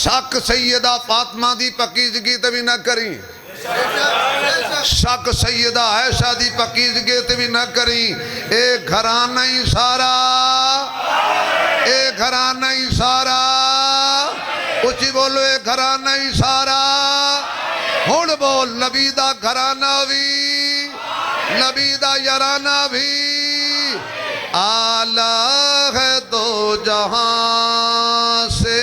شک سیدہ فاطمہ دی پاکیزگی تے بھی نہ کریں، شک سیدہ عائشہ دی پاکیزگی تے بھی نہ کریں. اے گھرانہ ہی سارا، اے گھرانہ ہی سارا، اچھی بولو اے گھرانہ ہی سارا. ہون بول نبی دا گھرانہ بھی، نبی دا یارانہ بھی. آلہ ہے دو جہاں سے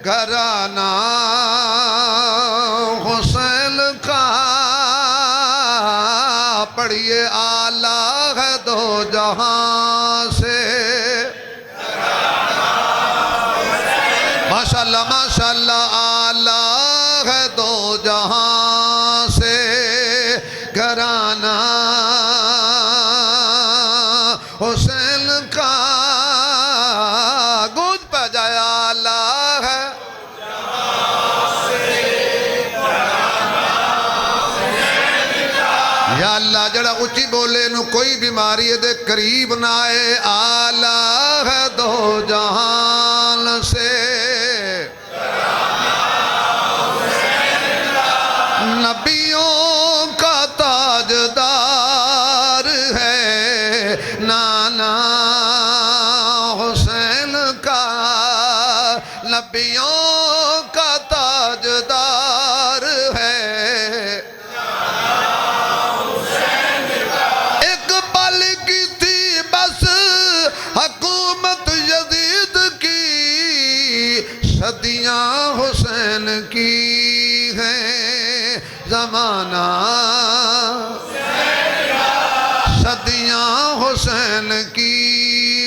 گھرانہ حسین کا. پڑھئے آلہ ہے دو جہاں سے. ماشاءاللہ ماشاءاللہ. آلہ ہے دو جہاں سے گھرانہ حسین کا. گونج پہ جائے آلہ ہے یا اللہ. جڑا اچھی بولے نو کوئی بیماری دے قریب نہ آئے. آلہ ہے دو جہان سے نبیوں کا تاجدار ہے نانا حسین کا. نبیوں کا تاجدار ہے. ایک پل کی تھی بس حکومت یزید کی، صدیاں حسین کی ہیں زمانہ. صدیاں حسین کی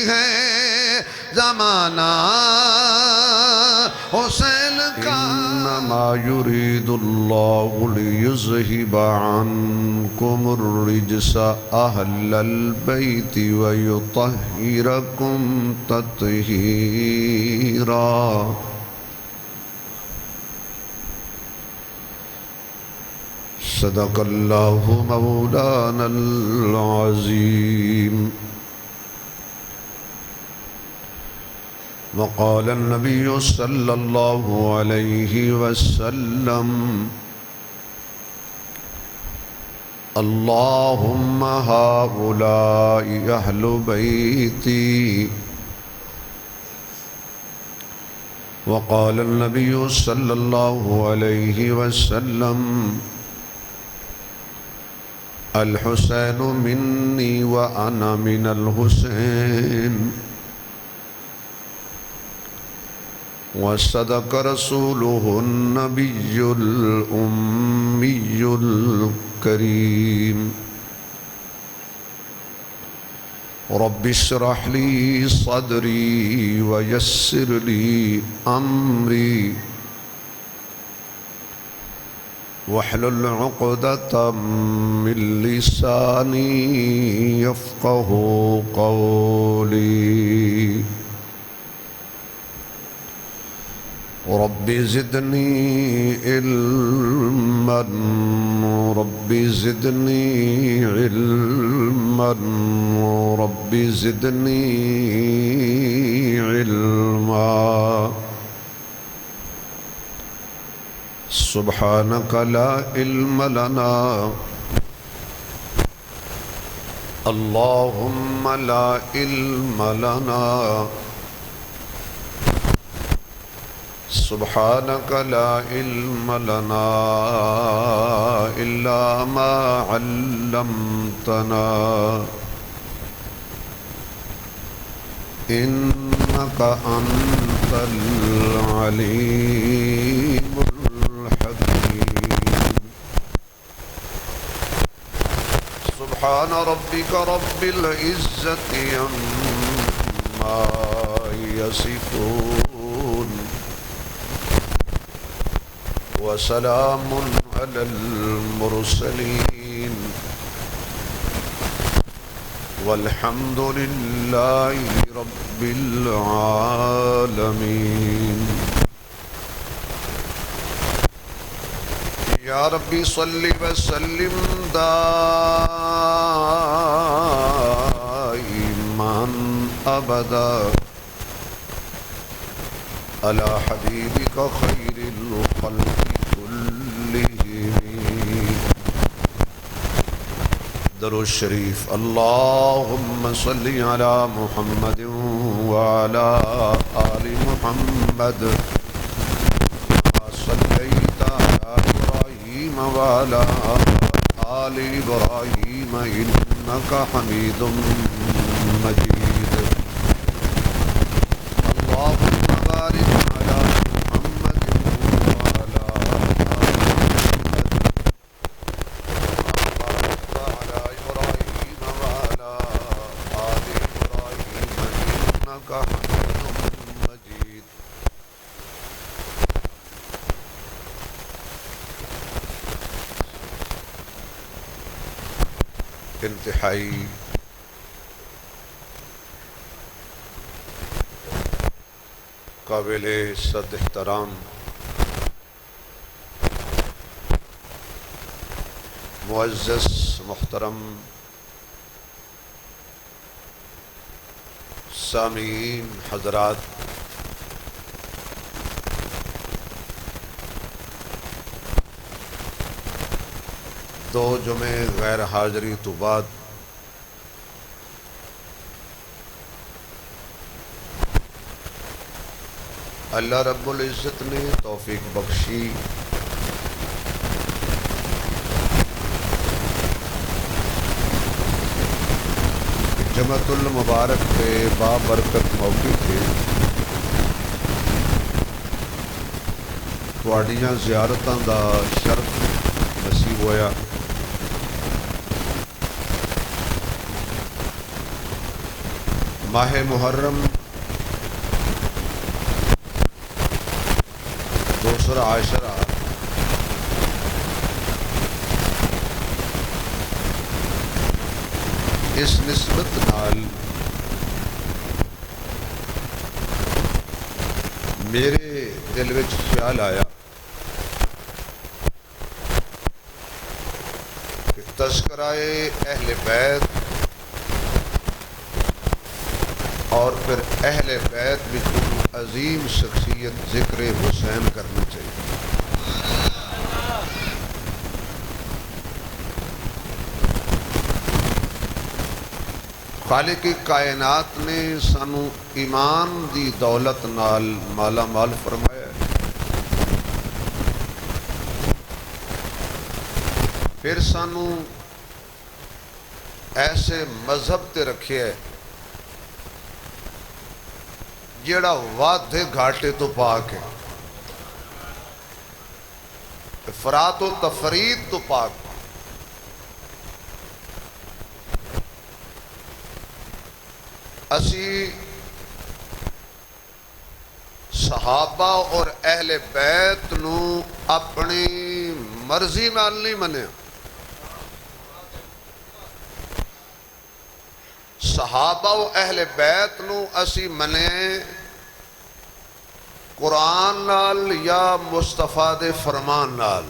ہیں زمانہ حسین کا. انما يريد الله ليذهب عنكم الرجس اهل البيت ويطهركم تطهيرا. صدق الله مولانا العظيم. وقال النبي صلى الله عليه وسلم اللهم هؤلاء أهل بيتي. وقال النبي صلى الله عليه وسلم الحسين مني وأنا من الحسين. وصدق رسوله النبي الأمي الكريم. رب اشرح لي صدري ويسر لي أمري واحلل عقدة من لساني يفقه قولي. رب زدني علما، رب زدني علما، رب زدني علما. سبحانك لا علم لنا، اللهم لا علم لنا. سبحانك لا علم لنا إلا ما علمتنا إنك أنت العليم الحكيم. سبحان ربك رب العزة عما يصفون وسلام على المرسلين والحمد لله رب العالمين. يا ربي صل وسلم دائما أبدا على حبيبك خير الخلق كلهم. درود شریف. اللهم صل على محمد وعلى آل محمد صليت على إبراهيم وعلى آل إبراهيم إنك حميد مجيد. اللهم بارك على محمد وعلى آل محمد باركت على إبراهيم وعلى آل إبراهيم إنك حميد مجيد. انتہائی قابل صد احترام معزز محترم سامعین حضرات، دو جمعے غیر حاضری تو بعد اللہ رب العزت نے توفیق بخشی جمعۃ المبارک کے بابرکت موقع پہ تواڈیاں زیارتاں دا شرف نصیب ہویا. ماہ محرم دوسرا عاشرہ اس نسبت نال میرے دل وچ خیال آیا کہ تذکرہ اہل بیت اور پھر اہل بیت میں عظیم شخصیت ذکر حسین کرنا چاہیے. خالق کائنات نے سانو ایمان دی دولت نال مالا مال فرمایا ہے. پھر سانو ایسے مذہب تے رکھے ہے جیڑا وعدے گھاٹے تو پاک ہے، افراط و تفرید تو پاک. اسی صحابہ اور اہل بیت نو اپنی مرضی نال نہیں منیا. صحابہ و اہل بیت نو اسی منے قرآن نال یا مصطفیٰ دے فرمان نال.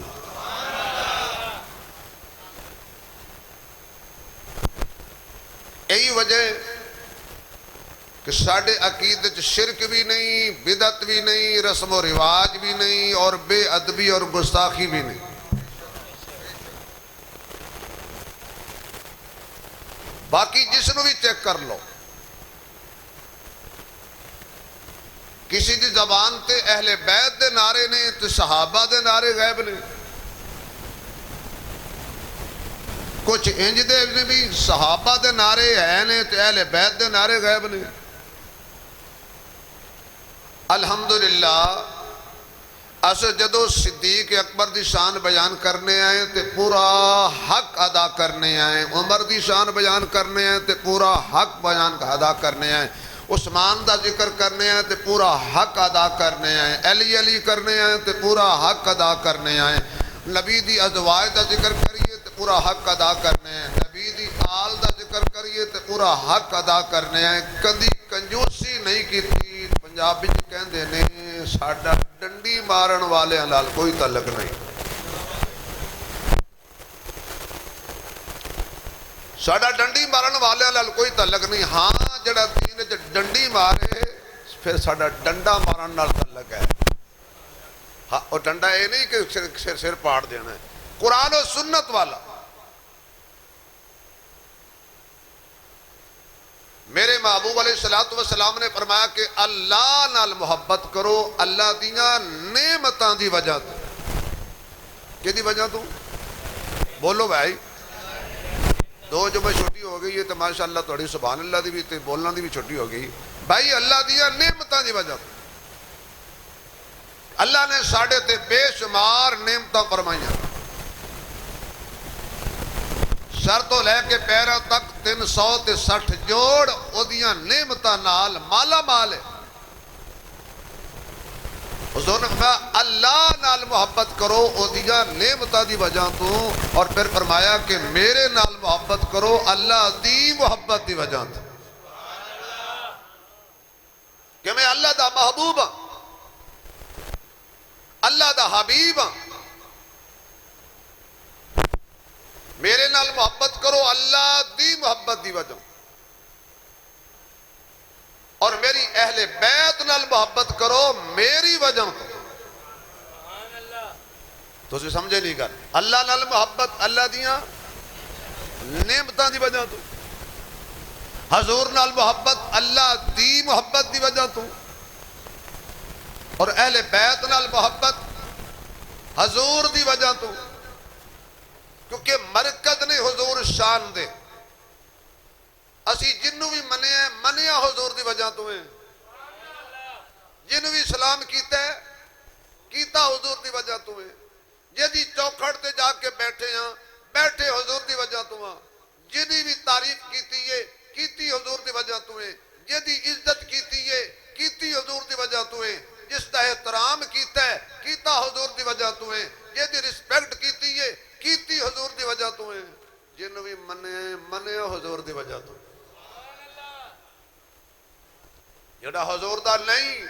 یہی وجہ کہ ساڑھے عقیدے چ شرک بھی نہیں، بدعت بھی نہیں، رسم و رواج بھی نہیں، اور بے ادبی اور گستاخی بھی نہیں. باقی جس نو بھی چیک کر لو، کسی دی زبان تے اہل بیت دے نعرے نے تے صحابہ دے نعرے غائب نے. کچھ انج دے نے بھی صحابہ دے نعرے ہیں نے تے اہل بیت دے نعرے غائب نے. الحمدللہ اس جدو صدیق اکبر دی شان بیان کرنے آئے تے پورا حق ادا کرنے آئے، عمر دی شان بیان کرنے آئے تے پورا حق بیان ادا کرنے آئے، عثمان دا ذکر کرنے آئے تے پورا حق ادا کرنے آئے، علی کرنے آئے تے پورا حق ادا کرنے آئے، نبی دی ازواج دا ذکر کریے تے پورا حق ادا کرنے آئے، نبی دی آل دا ذکر کریے تے پورا حق ادا کرنے آئے. کدی کنجوسی نہیں کیتی. پنجابی کہندے نے ساڈا ڈنڈی مارن والے نال کوئی تعلق نہیں. ساڈا ڈنڈی مارن والے نال کوئی تعلق نہیں. ہاں جڑا دین وچ ڈنڈی مارے پھر ساڈا ڈنڈا مارن نال تعلق ہے. ہاں وہ ڈنڈا یہ نہیں کہ سر پاڑ دینا ہے، قرآن و سنت والا. میرے محبوب علیہ الصلوۃ والسلام نے فرمایا کہ اللہ نال محبت کرو اللہ دیاں نعمتاں دی وجہ تو. کہ دی وجہ تو بولو بھائی. دو جمعے چھٹی ہو گئی ہے تو ماشاءاللہ تھوڑی سبحان اللہ دی بھی تے بولنا دی بھی چھٹی ہو گئی بھائی. اللہ دیاں نعمتاں دی وجہ تو اللہ نے ساڑھے تے بے شمار نعمتاں فرمائیاں. سر تو لے کے پیروں تک 360 جوڑ اودیاں نعمتاں نال مالا مال ہے. حضور نے فرمایا اللہ نال محبت کرو اودیاں نعمتاں دی وجہ تو، اور پھر فرمایا کہ میرے نال محبت کرو اللہ دی محبت دی وجہ تو. کہ میں اللہ دا محبوب ہاں، اللہ دا حبیب ہاں. میرے نال محبت کرو اللہ دی محبت دی وجہ، اور میری اہل بیت نال محبت کرو میری وجہ تو اسی سمجھے نہیں کر. اللہ نال محبت اللہ دیاں نعمتاں دی وجہ تو، حضور نال محبت اللہ دی محبت دی وجہ تو، اور اہل بیت نال محبت حضور دی وجہ تو. کیونکہ مرکز نے حضور شان دے. اسی جنوں بھی منیا حضور دی وجہ تو ہیں. جنوں بھی سلام کیتا حضور دی وجہ تو ہیں. جدی چوکھڑ تے جا کے بیٹھے حضور دی وجہ تو ہیں. جنی بھی تعریف کیتی حضور دی وجہ تو ہیں. جدی عزت کیتی حضور دی وجہ تو ہیں. جس دا احترام کیتا حضور دی وجہ تو ہیں. جدی رسپیکٹ کیتی حضور دی وجہ تو ہیں. جن بھی منیا حضور دی وجہ تو. جڑا حضور دا نہیں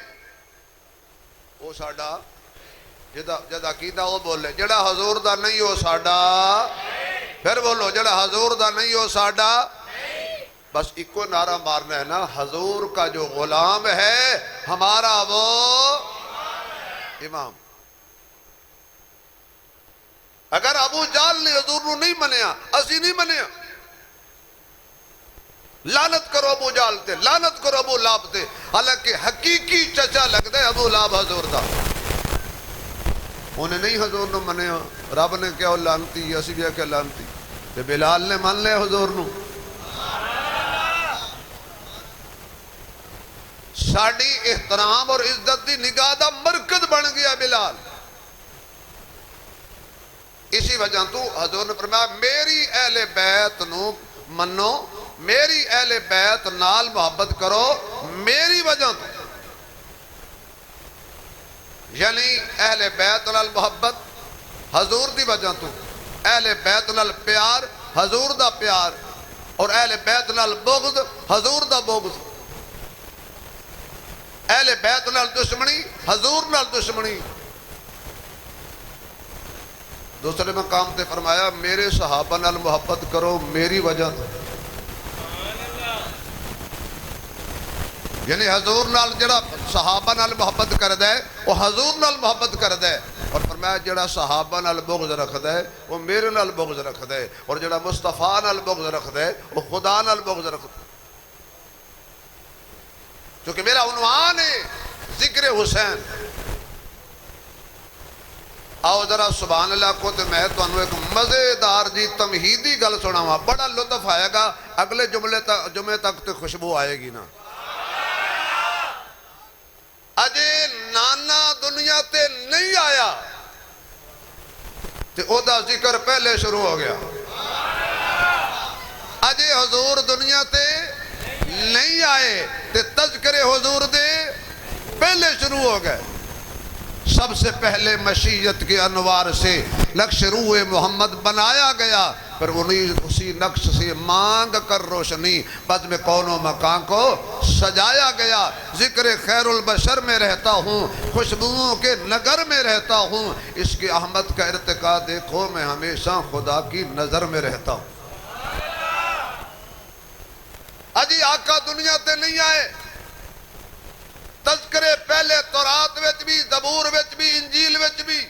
وہ ساڈا جدا کیتا وہ بولے جڑا حضور دا نہیں وہ ساڈا. پھر بولو جڑا حضور دا نہیں وہ ساڈا. بس ایک نعرہ مارنا ہے نا، حضور کا جو غلام ہے ہمارا وہ امام. اگر ابو جال نے حضور نو نہیں منیا اسی نہیں منیا. لعنت کرو ابو جال تے، لعنت کرو ابو لہب تے. حالانکہ حقیقی چچا لگتا ہے ابو لہب حضور دا. انہیں نہیں حضور نو منیا. رب نے کیا لعنتی، اسی بھی کیا لعنتی. تے بلال نے من لیا حضور نو. ساڑی احترام اور عزت دی نگاہ دا مرکز بن گیا بلال. اسی وجہ تو حضور نے فرمایا میری اہل بیت نو منو، میری اہل بیت نال محبت کرو میری وجہ تو. یعنی اہل بیت نال محبت حضور دی وجہ تو، اہل بیت نال پیار حضور دا پیار، اور اہل بیت نال بغض حضور دا بغض. اہل بیت نال دشمنی حضور نال دشمنی. دوسرے مقام تے فرمایا میرے صحابہ نال محبت کرو میری وجہ تو. یعنی حضور نال جڑا صحابہ نال محبت کردا ہے وہ حضور نال محبت کردا ہے. اور فرمایا جڑا صحابہ نال بغض رکھدا ہے وہ میرے نال بغض رکھدا ہے، اور جڑا مصطفیٰ نال بغض رکھدا ہے وہ خدا نال بغض رکھدا ہے. کیونکہ میرا عنوان ہے ذکر حسین. آؤ ذرا سبحان اللہ کو تو میں تو ایک مزیدار جی تمہیدی گل سناواں، بڑا لطف آئے گا. اگلے جمعے تک تو خوشبو آئے گی نا. اجے نانا دنیا تے نہیں آیا تے او دا ذکر پہلے شروع ہو گیا. اجے حضور دنیا تے نہیں آئے تے تذکرے حضور دے پہلے شروع ہو گئے. سب سے پہلے مشیت کے انوار سے نقش روح محمد بنایا گیا، پھر اسی نقش سے مانگ کر روشنی بزم کون و مکان کو سجایا گیا. ذکر خیر البشر میں رہتا ہوں، خوشبوؤں کے نگر میں رہتا ہوں، اس کے احمد کا ارتقا دیکھو میں ہمیشہ خدا کی نظر میں رہتا ہوں. اجی آقا دنیا تے نہیں آئے تذکرے پہلے تورات وچ بھی، زبور وچ بھی، انجیل وچ بھی۔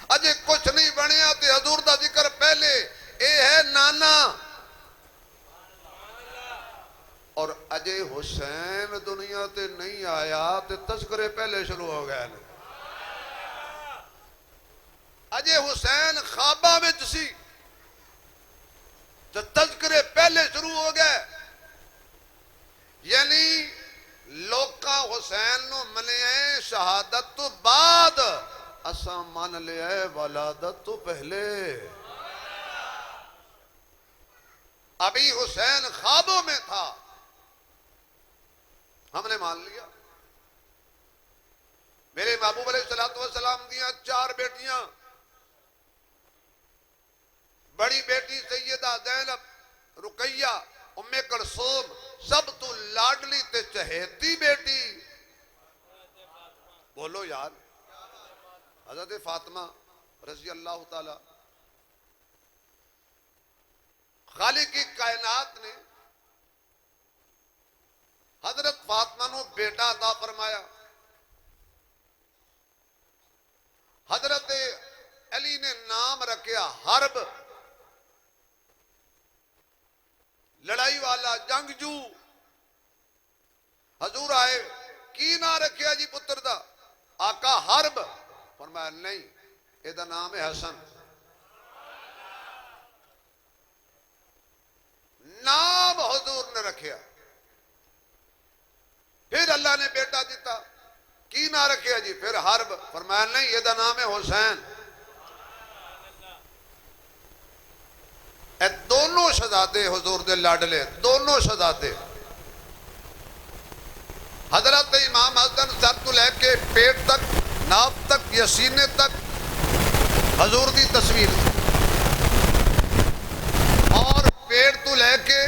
اجے کچھ نہیں بنیا تے حضور دا ذکر پہلے، اے ہے نانا۔ اور اجے حسین دنیا تے نہیں آیا تے تذکرے پہلے شروع ہو گئے۔ اجے حسین خواباں وچ سی تے تذکرے پہلے شروع ہو گئے۔ یعنی لوکاں حسین نو منیا شہادت تو بعد، اساں مان لیا ولادت تو پہلے۔ ابھی حسین خوابوں میں تھا، ہم نے مان لیا۔ میرے محبوب علیہ السلام دیاں 4 بیٹیاں، بڑی بیٹی سیدہ زینب، رقیہ، ام کلثوم، سب تو لاڈلی تے چہیتی بیٹی بولو یار حضرت فاطمہ رضی اللہ تعالی۔ خالق کی کائنات نے حضرت فاطمہ نو بیٹا عطا فرمایا۔ حضرت علی نے نام رکھیا حرب، لڑائی والا، جنگجو۔ حضور آئے، کی نہ رکھیا جی پتر دا؟ آقا حرب۔ فرمایا نہیں، یہ دا نام ہے حسن۔ نام حضور نے رکھیا۔ پھر اللہ نے بیٹا دیتا، کی نہ رکھیا جی؟ پھر حرب۔ فرمایا نہیں، یہ دا نام ہے حسین۔ اے دونوں شہزادے حضور دے لاڈلے، دونوں شہزادے۔ حضرت امام حسن سر تو لے کے پیٹ تک، ناف تک یا سینے تک حضور دی تصویر، اور پیٹ تو لے کے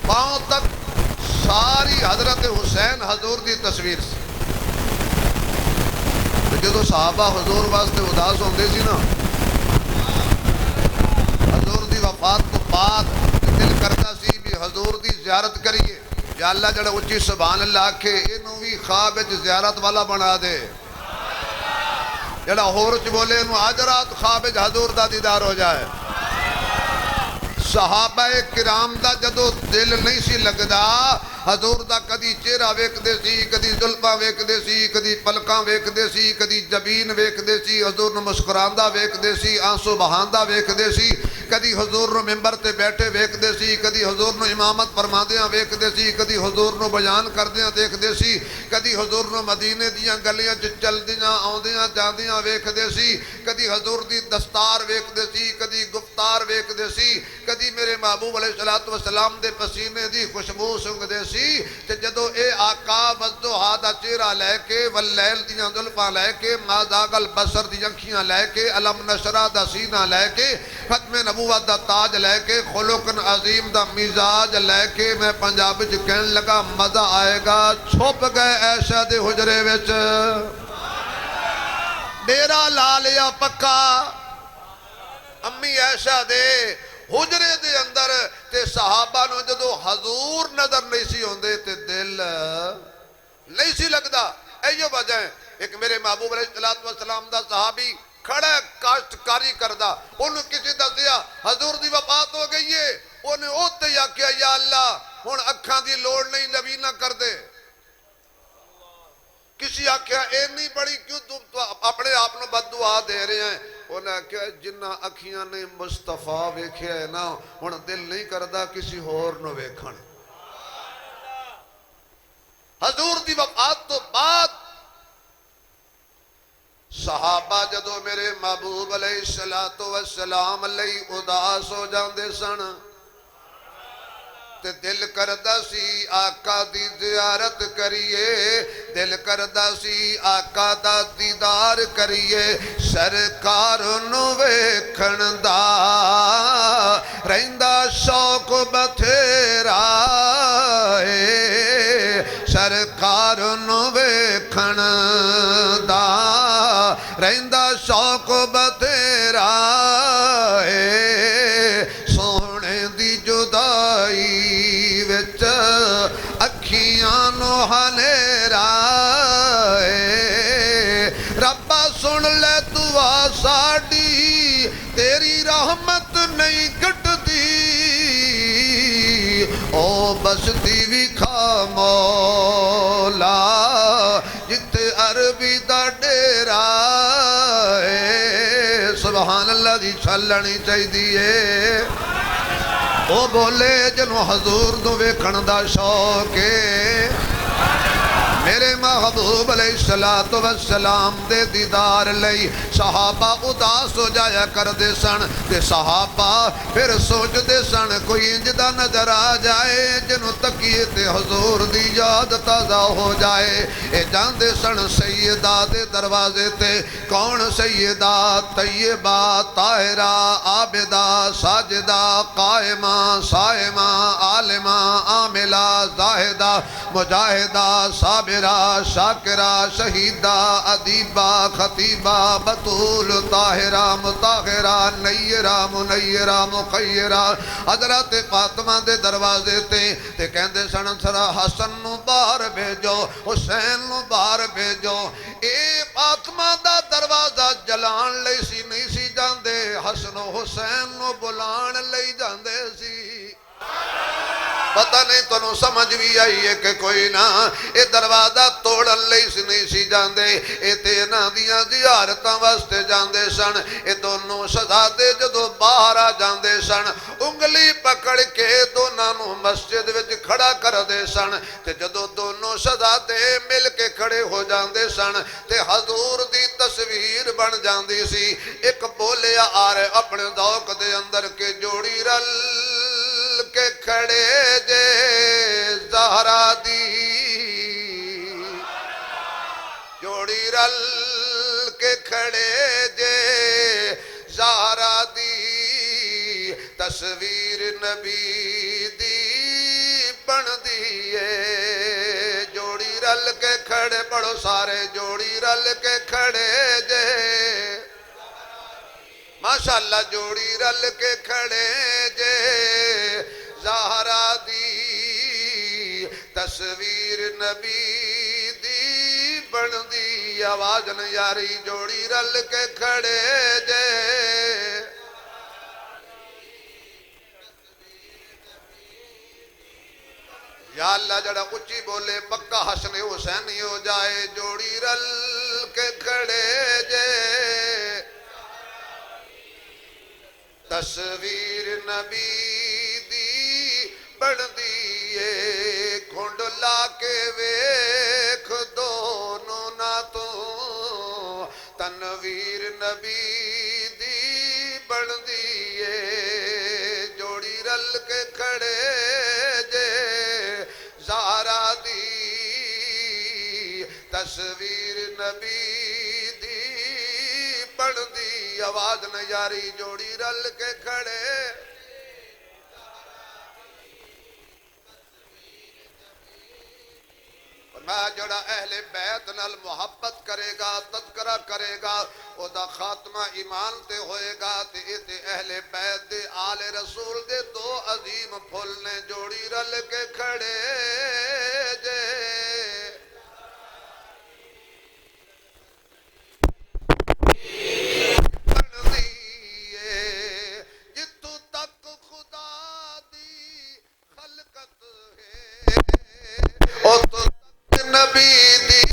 پاؤں تک ساری حضرت حسین حضور دی تصویر سے۔ جدو صحابہ حضور واسطے اداس ہوندے سی نا، حضور دی وفات تو بعد دل کرتا سی بھی حضور دی زیارت کریے، یا اللہ جڑا اچھی سبحان اللہ آکھے انہوں بھی خواب وچ زیارت والا بنا دے، جڑا ہور چ بولے انہوں آج رات خواب وچ حضور دا دیدار ہو جائے۔ صحابہ کرام دا جدو دل نہیں سی لگدا، حضور دا کدی چہرہ ویکھ دے سی، کدی زلفاں ویکھ دے سی، کدی پلکاں ویکھ دے سی، کدی جبین ویکھ دے سی، حضور نو مسکراندا ویکھ دے سی، آنسو بہاندا ویکھ دے سی، کدی حضور نو ممبر تے بیٹھے ویکھ دے سی، کدی حضور نو امامت فرماندیاں ویکھ دے سی، کدی حضور نو بیان کردیاں دیکھ دے سی، کدی حضور نو مدینے دیاں گلیاں چ چلدیاں آوندیاں جاندیاں ویکھ دے سی، کدی حضور دی دستار ویکھ دے سی، کدی گفتار ویکھ دے سی، کدی میرے محبوب علیہ السلام دے پسینے دی خوشبو سنگ دے سی۔ تے جدو اے آقا وضحا دا چہرہ لے کے، واللیل دیاں زلفاں لے کے، ما ذاق البصر دی اکھیاں لے کے، علم نشرہ دا سینہ لے کے، ختم نبوت دا تاج لے کے، خلق عظیم دا مزاج لے کے، میں پنجاب وچ کہن لگا مزہ آئے گا۔ چھپ گئے عائشہ دے حجرے وچ، ڈیرا لا لیا پکا امی عائشہ دے حجرے دے اندر۔ تے صحابہ نو جدو حضور نظر نہیں سی ہوندے تے دل نہیں سی لگدا۔ ایو وجہ ہے، ایک میرے محبوب علیہ السلام دا صحابی کھڑا کاشتکاری کردا، انہوں کسی دسیا حضور دی وفات ہو گئی ہے، انہیں اوتے یا کیا یا اللہ ہن اکھاں دی لوڑ نہیں، نبی نہ کر دے۔ کسی آکھیا اے نہیں بڑی کیوں تم اپنے آپ نو بد دعا دے رہے ہیں؟ انہیں کہا جنہ اکھیاں نے مصطفیٰ ویکھیا ہے نا، ہن دل نہیں کردا کسی ہور نو ویکھن۔ حضور دی وفات تو بعد صحابہ جدو میرے محبوب علیہ السلام علیہ اداس ہو جاندے سن، تے دل کردہ سی آقا دی زیارت کریے، دل کردہ سی آقا دا دیدار کریے، سرکار نو ویکھن دا رہندا شوق بتھیرا اے، سرکار نو ویکھن دا رہندا شوق بتھیرا اے، سونے دی جدائی اکھیاں نو سن لے دعا ساڈی تیری رحمت نہیں گھٹدی او بستی وکھا مولا جتے عربی دا ڈیرا ہے سبحان اللہ دی چھلنی چاہیے او بولے جنوں حضور دو ویکھن دا شوق ہے میرے محبوب علیہ السلام دے دیدار لئی صحابہ اداس ہو جایا کر دے سن تے صحابہ پھر سوچ دے سن کوئی انجدہ نظر آ جائے جنوں تکیے تے حضور دی یاد تازہ ہو جائے اے جان دے سن سیدہ دے دروازے تے کون سیدہ طیبہ طاہرہ عابدہ ساجدہ قائمہ صائمہ عالمہ عاملہ زاہدہ مجاہدہ صابرہ شاکرہ شہیدہ ادیبہ خطیبہ بطول طاہرہ مطاہرہ نیرہ منیرہ مخیرہ حضرت فاطمہ دے دروازے تے کہندے سن سرا حسن نو باہر بھیجو حسین نو باہر بھیجو اے فاطمہ دا دروازہ جلان لئی سی نہیں سی جاندے حسن و حسین نو بلان لئی جاندے سی پتہ نہیں تنوں سمجھ بھی آئی ہے کہ کوئی نہ اے دروازہ توڑن لئی سی نہیں سی جاندے اے تینا دیاں زیارتاں واسطے جاندے سن اے دونوں شہزادے جدو باہر آ جاندے سن انگلی پکڑ کے دونوں نو مسجد وچ کھڑا کر دے سن تے جدو دونوں شہزادے مل کے کھڑے ہو جاندے سن تے حضور دی تصویر بن جاندی سی ایک بولیا آ رہے اپنے ذوق دے اندر کے جوڑی رل کے کھڑے جے زہرا دی جوڑی رل کے کھڑے جے زہرا دی تصویر نبی دی بن دیئے جوڑی رل کے کھڑے پڑھو سارے جوڑی رل کے کھڑے جے ماشاءاللہ جوڑی رل کے کھڑے جے زہرا دی تصویر نبی دی بن دی آواز نیاری جوڑی رل کے کھڑے جے یا اللہ جڑا اچھی بولے پکا حسن حسینی ہو جائے جوڑی رل کے کھڑے جے تصویر نبی دی بن دیئے کھنڈ لا کے ویکھ دونوں نہ تو تنویر نبی دی بن دیئے جوڑی رل کے کھڑے جے زہرا دی تصویر نبی دی بن دی آواز نیاری جوڑی رل کے کھڑے میں جڑا اہل بیت نال محبت کرے گا تذکرہ کرے گا او دا خاتمہ ایمان تے ہوئے گا تے اہل بیت دے آل رسول دے دو عظیم پھول نے جوڑی رل کے کھڑے جے جتوں تک خدا دی خلقت ہے او تو نبی دی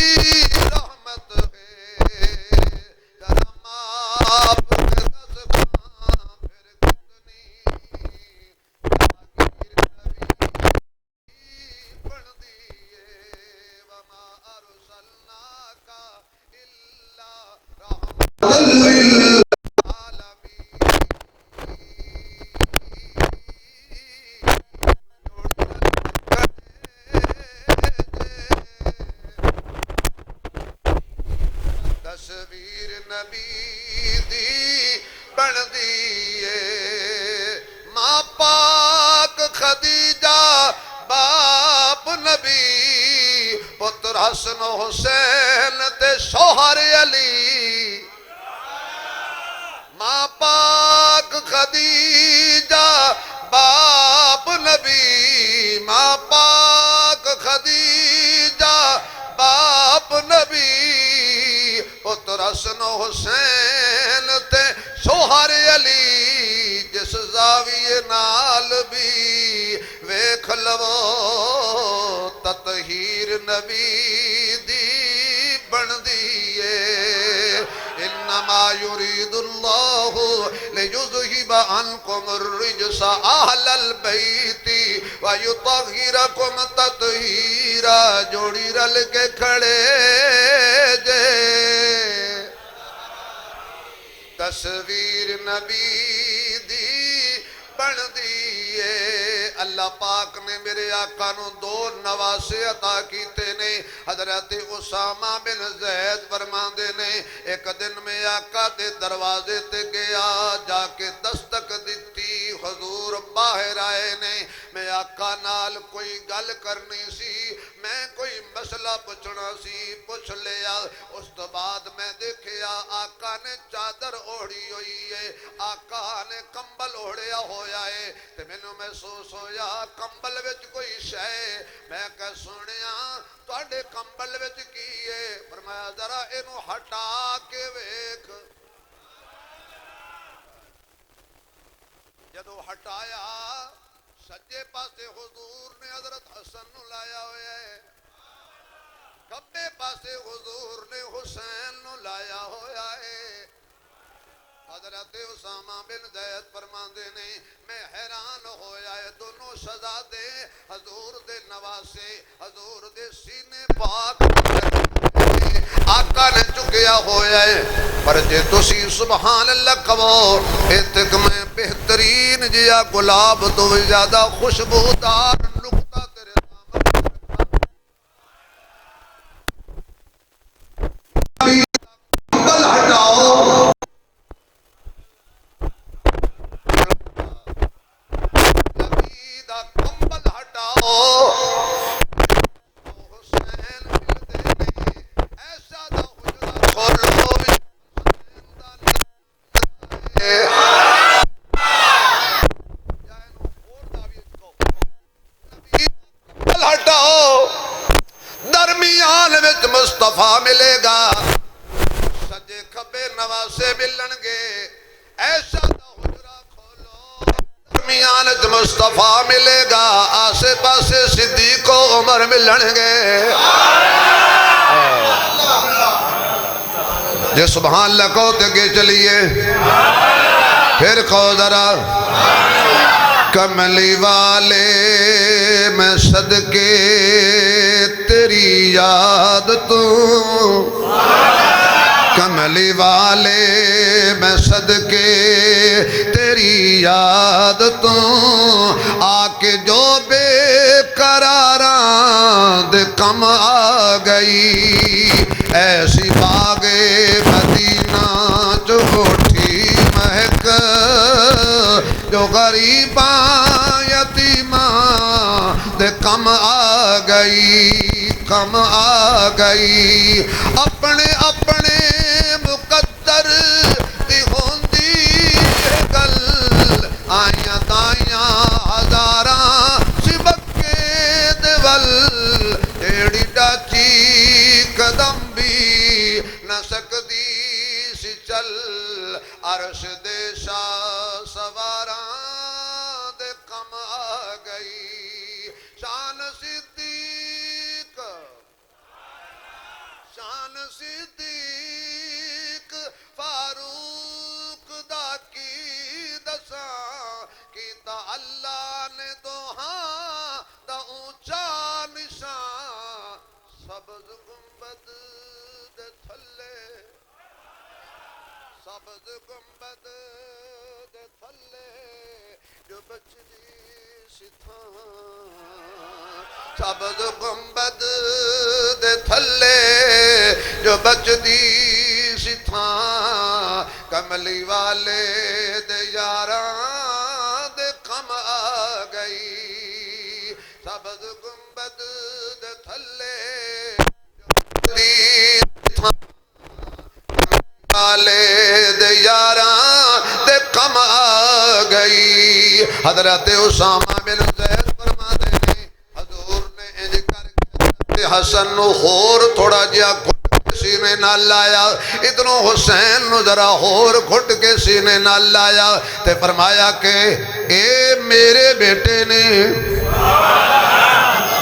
رحمت ہے ذرا ماپ کے دس پھر کتنی جاگیر نبی بن دیئے وما ارسلناک الا رحمت للعالمین تصویر نبی دی بن دیئے ماں پاک خدیجہ باپ نبی پتر حسن و حسین تے شوہر علی ماں پاک خدیجہ باپ نبی ماں پاک خدیجہ باپ نبی پتر پتر حسن و حسین تے شوہر علی جس زاویے نال بھی ویکھ لو تطہیر نبی دی بن دیئے انما یرید اللہ لیذہب عنکم الرجس اہل البیت ویطہرکم تطہیرا جوڑی رل کے کھڑے جے تصویر نبی دی بن دیئے اللہ پاک نے میرے آقا نو دو نواسے عطا کیتے نے حضرت اسامہ بن زید فرماندے نے ایک دن میں آقا دے دروازے تے گیا جا کے دستک دیتی حضور باہر آئے نے میں آقا نال کوئی گل کرنی سی میں کوئی مسئلہ پوچھنا سی پوچھ لیا اس تو بعد میں دیکھیا آقا نے چادر اوڑھی ہوئی ہے آقا نے کمبل اوڑھیا ہویا ہے تے مینوں محسوس ہویا کمبل وچ کوئی شے میں کہ سنیا تواڈے کمبل وچ کی ہے فرمایا ذرا اینو ہٹا کے ویکھ جدو ہٹایا سجے پاسے حضور نے حضرت حسن نو لایا ہویا ہے کبے پاسے حضور نے حسین نو لایا ہویا ہے حضرت اسامہ بن زید فرماندے نے میں حیران ہویا ہے دونوں شہزادے حضور دے نواسے حضور دے سینے پاک آقا نے چکیا ہویا ہے پر جے تسی سبحان اللہ کہو اتک میں بہترین جیا گلاب تو زیادہ خوشبودار نقطہ تیرے کمبل ہٹاؤ نبی دا کمبل ہٹاؤ حسین ملدے نے ایسا دا حجرہ کھولو ہٹاؤ درمیان وچ مصطفیٰ ملے گا سجے کھبے نواسے ملن گے ایسا دا حجرہ کھولو درمیان وچ مصطفیٰ ملے گا آسے پاسے صدیق و عمر ملن گے جے سبحان اللہ کہو تے کہ چلیے پھر کہو ذرا کملی والے میں صدقے تیری یاد تو کملی والے میں صدقے تیری یاد تو آکے جو بے قراراں دے کم آ گئی ایسی باغ مدینہ جو اٹھی مہک جو غریباں یتیماں دے کم آ گئی کم آ گئی اپنے اپنے مقدر دی ہوندی گل آئیاں دائیاں ہزاراں سبکے دول جیڑی ڈاچی قدم بھی نہ سکدی سی چل عرش دے شاہ سواراں دے کم آ گئی شان صدیق فاروق دا کی دساں کیتا اللہ نے دوہاں دا اونچا نشان سبز گنبد دے تھلے سبز گنبد دے تھلے جو بچدی سی تھاں سبز گنبد دے تھلے جو بچدی سی تھاں کملی والے دے یاراں دے کم آ گئی سبز گنبد دے تھلے جو بچدی سی تھاں والے دے یاراں دے کم آ گئی حضرت اسامہ بن زید فرما دے نے حضور نے انج کر کے حسن نو ہور تھوڑا جیا سینے نہ نال لایا ادھروں حسین نو ذرا ہور گھٹ کے سینے نال لایا تے فرمایا کہ اے میرے بیٹے نے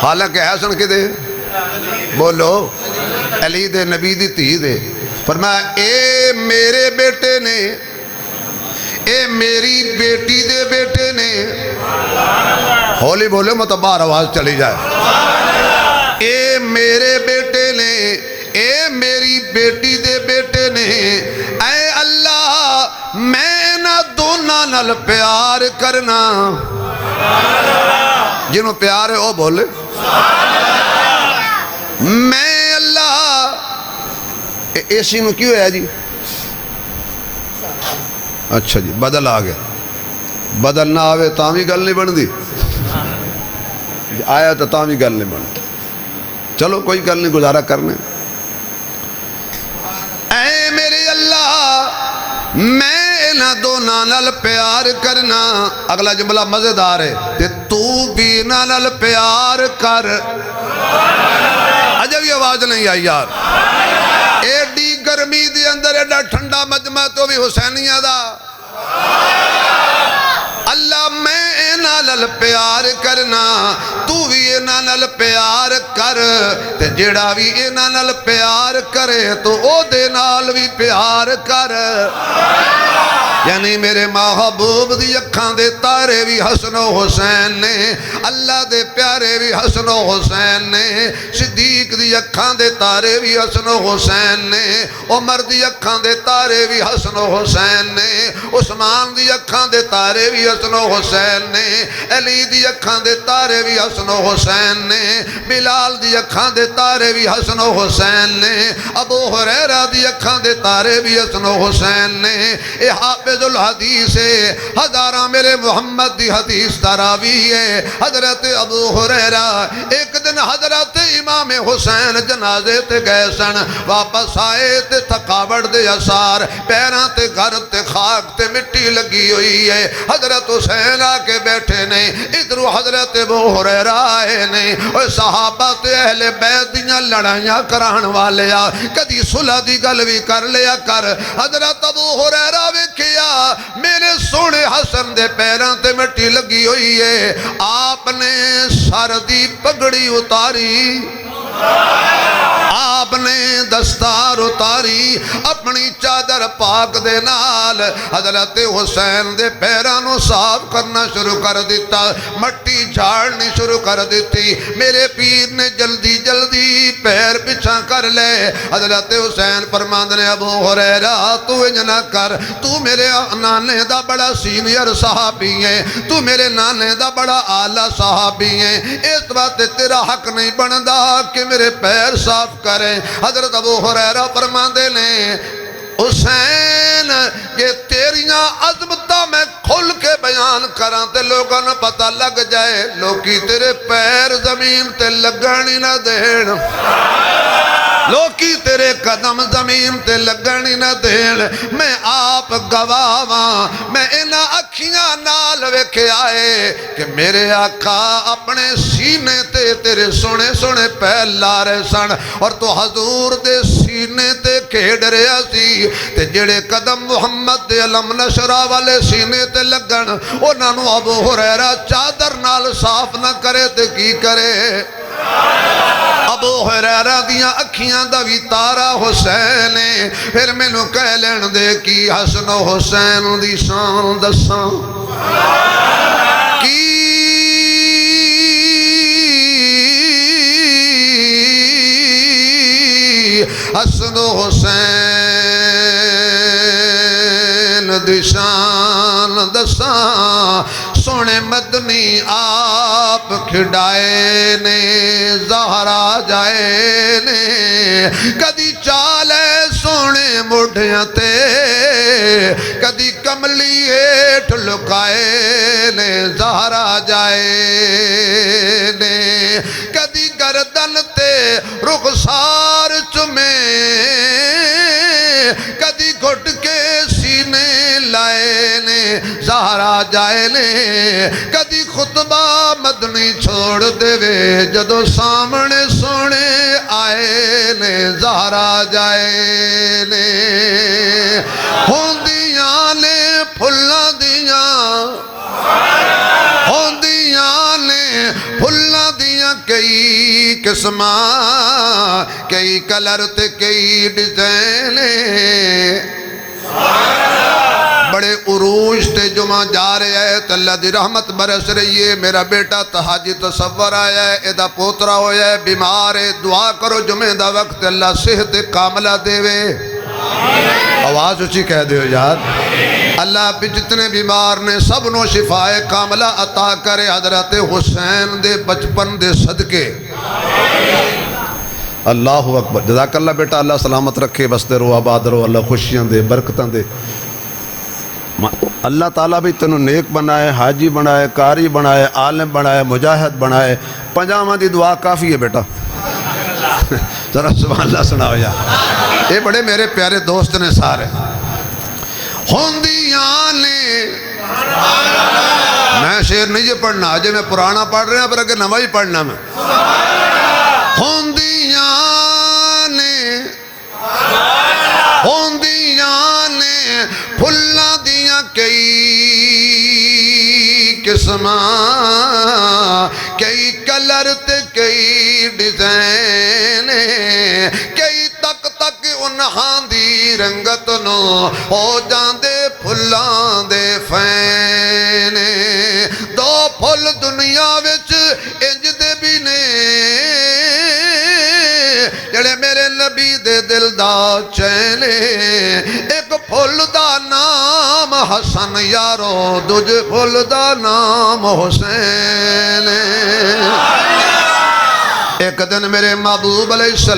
حالانکہ حسن کے دے بولو علی دے نبی دی تھی دے فرمایا اے میرے بیٹے نے اے میری بیٹی دے بیٹے نے ہولی بولے مطلب باہر آواز چلی جائے اے میرے بیٹے نے اے میری بیٹی دے بیٹے نے اے اللہ میں نہ دونوں نال پیار کرنا جنہوں پیار ہے وہ بولے میں اللہ ایسی نو کیوں ہے جی اچھا جی بدل آ گیا بدل نہ آوے تاں بھی گل نہیں بن دی آیا تو تاں بھی گل نہیں بن دی چلو کوئی گل نہیں گزارا کرنے اے میرے اللہ میں نہ دونوں نال پیار کرنا اگلا جملہ مزیدار ہے تے تو بھی نہ نال پیار کر عجب یہ آواز نہیں آئی یار ایڈی گرمی دی اندر ایڈا ٹھنڈا مجمع تو بھی حسینیہ دا اللہ میں اینا لل پیار کرنا تو بھی اینا لل پیار کر تے جڑا بھی اینا لل پیار کرے تو او دے نال بھی پیار کر یعنی میرے محبوب دی اکھاں دے تارے بھی حسن و حسین نے اللہ دے پیارے بھی حسن و حسین نے صدیق دی اکھاں دے تارے بھی حسن و حسین نے عمر دی اکھاں دے تارے بھی حسن و حسین نے عثمان دی اکھاں دے تارے بھی حسن و حسین نے علی دی اکھاں دے تارے بھی حسن و حسین نے بلال دی اکھاں دے تارے بھی حسن و حسین نے ابو ہریرہ دی اکھاں دے تارے بھی حسن و حسین نے اے حافظ الحدیث ہے ہزاراں میرے محمد دی حدیث تراوی ہے حضرت ابو ہریرہ ایک دن حضرت امام حسین جنازے تے گئے سن واپس آئے تے تھکاوٹ دے اثار پیراں تے گھر تے خاک تے مٹی لگی ہوئی ہے حضرت حسین آ کے بیٹھے نہیں ادھروں حضرت ابو ہریرہ آئے نہیں اور صحابہ تے اہل بیت دیاں لڑائیاں کران والے آ کدی صلح دی گل بھی کر لیا کر حضرت ابو ہریرہ ویکھیا میرے سونے حسن دے پیران تے مٹی لگی ہوئی ہے آپ نے سر دی پگڑی اتاری آپ نے دستار اتاری اپنی چادر پاک دے نال حضرت حسین دے پیرانوں صاف کرنا شروع کر دیتا مٹی جھاڑنی شروع کر دیتی میرے پیر نے جلدی جلدی پیر پچھا کر لے حضرت حسین فرماند نے ابو ہریرہ تو انج نہ کر تو میرے نانے دا بڑا سینئر صحابی ہے تو میرے نانے دا بڑا اعلیٰ صحابی ہے اس بات تیرا حق نہیں بندا کہ میرے پیر صاف کریں حضرت ابو ہریرہ فرماندے نے حسین یہ تیریاں عظمتہ میں کھل کے بیان کراں تے لوگوں نے پتہ لگ جائے لوکی تیرے پیر زمین تے لگانی نہ دین لوکی تیرے قدم زمین تے لگانی نہ دین میں آپ گواواں میں انہاں اکھیاں نال ویکھے آئے کہ میرے آقا اپنے سینے تے تیرے سونے سونے پیر لا رہے سن اور تو حضور دے سینے تے کھیڑ رہا سی تے جڑے قدم محمد دے علم نشرہ والے سینے تے لگن انہاں نو ابو ہریرہ چادر نال صاف نہ کرے تے کی کرے ابو ہریرہ دیاں اکھیاں دا بھی تارا حسین پھر میں نو کہہ لین دے کی حسن و حسین دی شان دساں کی حسن و حسین دی شان دساں سونے مدنی آپ کھڑائے نے زہرا جائے نے کدی چالے سونے مڈھیاں تے کدی کملی ہیٹھ لکائے نے زہرا جائے نے کدی گردن تے رخسار چمے کدی گھٹ کے سینے لائے نے زہرا جائے نے کدی خطبہ مدنی چھوڑ دے وے جدو سامنے سونے آئے نے زہرا جائے نے ہوندیاں نے پھلاں دیاں ہوندیاں نے پھلاں دیاں کئی قسماں کئی کلر تے کئی ڈیزائن بڑے عروج تے جمعہ جا رہے ہے تو اللہ دی رحمت برس رہی ہے میرا بیٹا تحاجی تصور آیا ہے ایدہ پوترا ہویا ہے بیمار ہے دعا کرو جمعہ دا وقت اللہ صحت کاملہ دے وے آواز اچھی کہہ دے ہو یاد اللہ پہ جتنے بیمار نے سب نو شفاء کاملہ عطا کرے حضرت حسین دے بچپن دے صدقے اللہ اکبر جزاک اللہ بیٹا اللہ سلامت رکھے بستے رو آباد رو اللہ خوشیاں دے برکتاں دے اللہ تعالیٰ بھی تنوں نیک بنائے حاجی بنائے قاری بنائے عالم بنائے مجاہد بنائے پنجامہ دی دعا کافی ہے بیٹا ذرا سبحان اللہ سناؤ یا یہ بڑے میرے پیارے دوست نے سارے ہوندیاں نے میں شعر نہیں یہ پڑھنا آجے میں پرانا پڑھ رہے ہیں پر اگر نواں ہی پڑھنا میں ہوندیاں نے پھلاں دیاں کئی قسماں کئی کلر تے کئی ڈیزائن کئی تک تک انہاں دی رنگت نو ہو جاندے پھلاں دے فین دو پھل دنیا وچ انج دے بھی نے جڑے میرے نبی دے دل دا چینے ایک پھل دا نام حسن یارو دوجے پھل دا نام حسین ایک دن میرے محبوب علیہ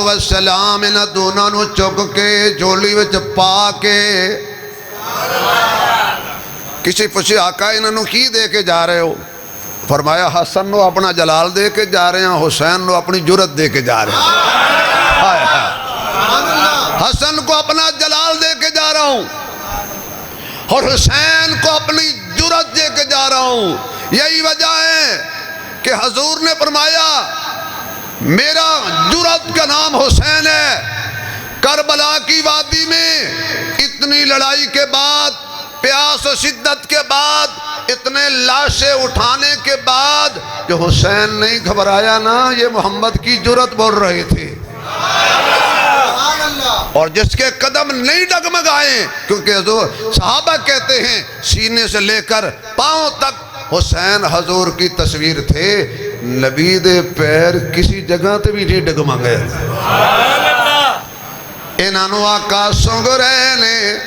السلام انہاں دونوں نو چک کے جولی وچ پا کے کسی پوچھے آقا انہاں نو کی دے کے جا رہے ہو فرمایا حسن نو اپنا جلال دے کے جا رہے ہیں حسین نو اپنی جرت دے کے جا رہے ہیں حسن کو اپنا جلال دے کے جا رہا ہوں اور حسین کو اپنی جرت دے کے جا رہا ہوں یہی وجہ ہے کہ حضور نے فرمایا میرا جرت کا نام حسین ہے کربلا کی وادی میں اتنی لڑائی کے بعد پیاس و شدت کے بعد اتنے لاشیں اٹھانے کے بعد جو حسین نہیں گھبرایا نا یہ محمد کی جرت بول رہے تھے اور جس کے قدم نہیں ڈگمگائیں کیونکہ حضور صحابہ کہتے ہیں سینے سے لے کر پاؤں تک حسین حضور کی تصویر تھے نبی دے پیر کسی جگہ تے بھی نہیں ڈگمگے انہوں آقا سنگ رہے نے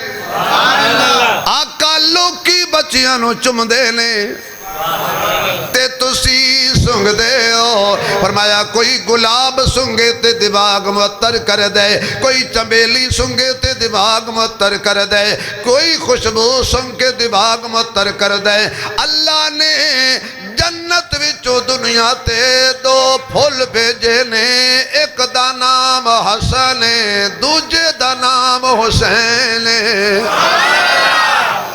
آقا لوکی بچیاں نو چم دے نے تے تسی سنگ دے ہو فرمایا کوئی گلاب سنگے تے دماغ معطر کر دے کوئی چمیلی سنگے تے دماغ معطر کر دے کوئی خوشبو سنگ کے دماغ معطر کر دے اللہ نے جنت وچو دنیا تے دو پھول بھیجے نے ایک دا نام حسن دوجے دا نام حسین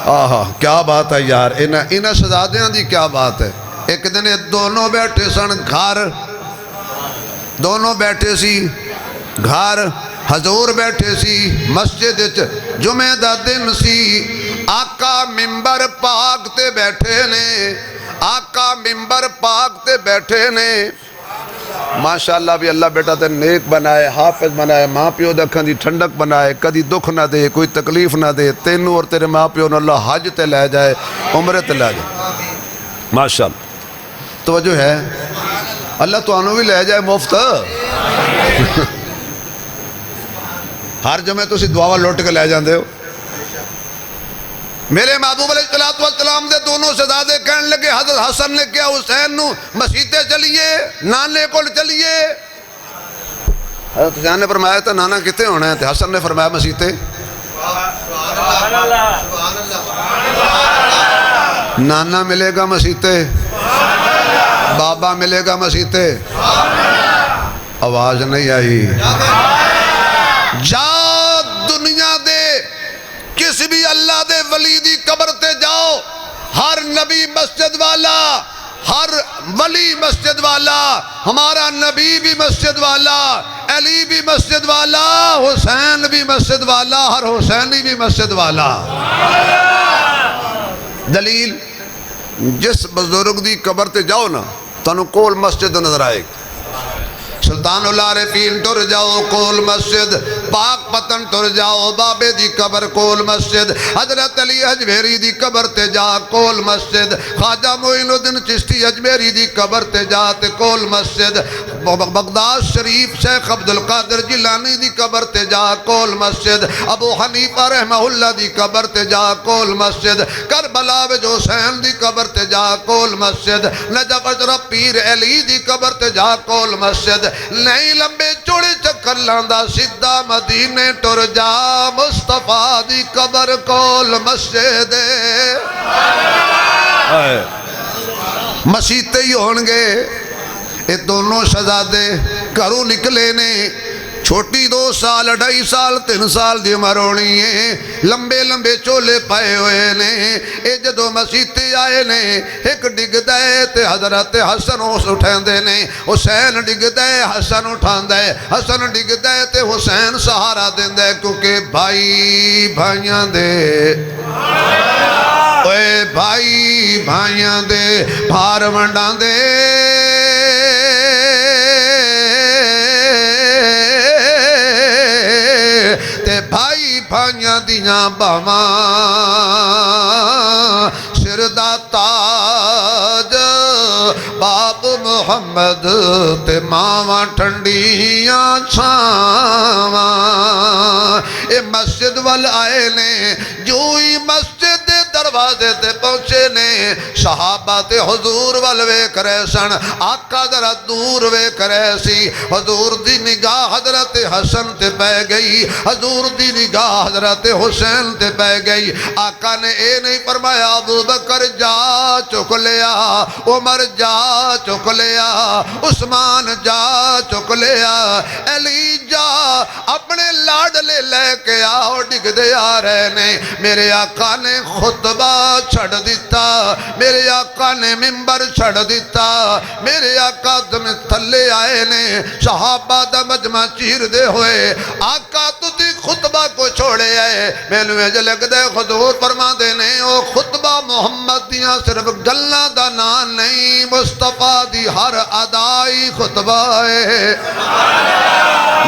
آہا کیا بات ہے یار انہاں شہزادیاں دی کیا بات ہے ایک دن دونوں بیٹھے سن گھر دونوں بیٹھے سی گھر حضور بیٹھے سی مسجد جمعہ دا دن سی آقا ممبر پاک تے بیٹھے نے آقا ممبر پاک تے بیٹھے نے ماشاءاللہ بھی اللہ بیٹا تے نیک بنائے حافظ بنائے ماں پیو دکھن دی ٹھنڈک بنائے کدی دکھ نہ دے کوئی تکلیف نہ دے تینوں اور تیرے ماں پیو نے اللہ حج تے لے جائے عمرے تے لے جائے ماشاءاللہ توجہ ہے اللہ تو آنو بھی لے جائے مفت ہر جمعہ تو اسی دعاوہ لوٹ کے لے جاندے ہو میرے محبوب علیہ السلام دے دونوں شہزادے کہنے لگے حضرت حسن نے کیا حسین نو مسیطے چلیے نانے کو چلیے حضرت حسین نے فرمایا تھا نانا کتے ہونا ہے حسن نے فرمایا مسیطے نانا ملے گا مسیطے بابا ملے گا مسیطے آواز نہیں آئی جا دنیا دے کسی بھی اللہ دے ولی دی قبر تے جاؤ ہر نبی نبی مسجد والا، ہر ولی مسجد والا، ہمارا نبی بھی مسجد والا، علی بھی مسجد والا، حسین بھی مسجد والا، ہر حسینی بھی مسجد والا۔ دلیل جس بزرگ دی قبر تے جاؤ نا تانوں کول مسجد نظر آئے گی۔ سلطان العارفین ٹر جاؤ کول مسجد، پاک پتن ٹر جاؤ بابے دی قبر کول مسجد، حضرت علی اجمیری دی قبر تے جا کول مسجد، خواجہ معین الدین چشتی اجمیری دی قبر تے جا تے کول مسجد، بغداد شریف شیخ عبدالقادر جیلانی دی قبر تے جا کول مسجد، ابو حنیفہ رحمہ اللہ دی قبر تے جا کول مسجد، کربلا وچ حسین دی قبر تے جا کول مسجد، نجف اشرف پیر علی دی قبر تے جا کول مسجد، نہیں لمبے چوڑے چکر لاندا سیدھا مدینے ٹر جا مصطفیٰ دی قبر کول مسجد۔ مسیتے ہی ہونگے یہ دونوں شہزادے گھروں نکلے نے، چھوٹی 2 سال 2.5 سال 3 سال دی عمر ہونی ہے، لمبے لمبے چولے پائے ہوئے نے، اے جدو مسیتے آئے نے ایک ڈگ دے تے حضرت حسن اٹھیں دے نے، حسین ڈگ دے حسن اٹھان دے، حسن ڈگ دے تے حسین سہارا دیں دے، کیونکہ بھائی بھائیاں دے اوے بھائی بھائیاں دے بھار ونڈان دے، تے بھائی بھائیاں دیاں باواں سر دا تاج، باپ محمد تے ماواں ٹھنڈیاں چھاواں۔ اے مسجد وال آئے نے، جو ہی مسجد دے دروازے تے پہنچے نے، صحابہ تے حضور وال ویکھ رہے سن، آقا ذرا دور ویکھ رہے سی، حضور دی نگاہ حضرت حسن تے پہ گئی، حضور دی نگاہ حضرت حسین تے پہ گئی۔ آقا نے اے نہیں فرمایا ابو بکر جا چک لیا، عمر جا چک لیا، عثمان جا چک لیا، علی جا اپنے لاڈلے لے کے آؤ، ڈگ دے آ رہے نے۔ میرے آقا نے خطبہ چھڑ دیتا، میرے آقا نے منبر چھڑ دیتا، میرے آقا دم تھلے آئے نے، صحابہ دا مجمع چیر دے ہوئے، آقا تو تی خطبہ کو چھوڑے آئے، میں نوے جلگ دے حضور فرما دینے، او خطبہ محمد دیاں صرف گلہ دا نام نہیں، مصطفیٰ دی ہر ادائی خطبہ ہے۔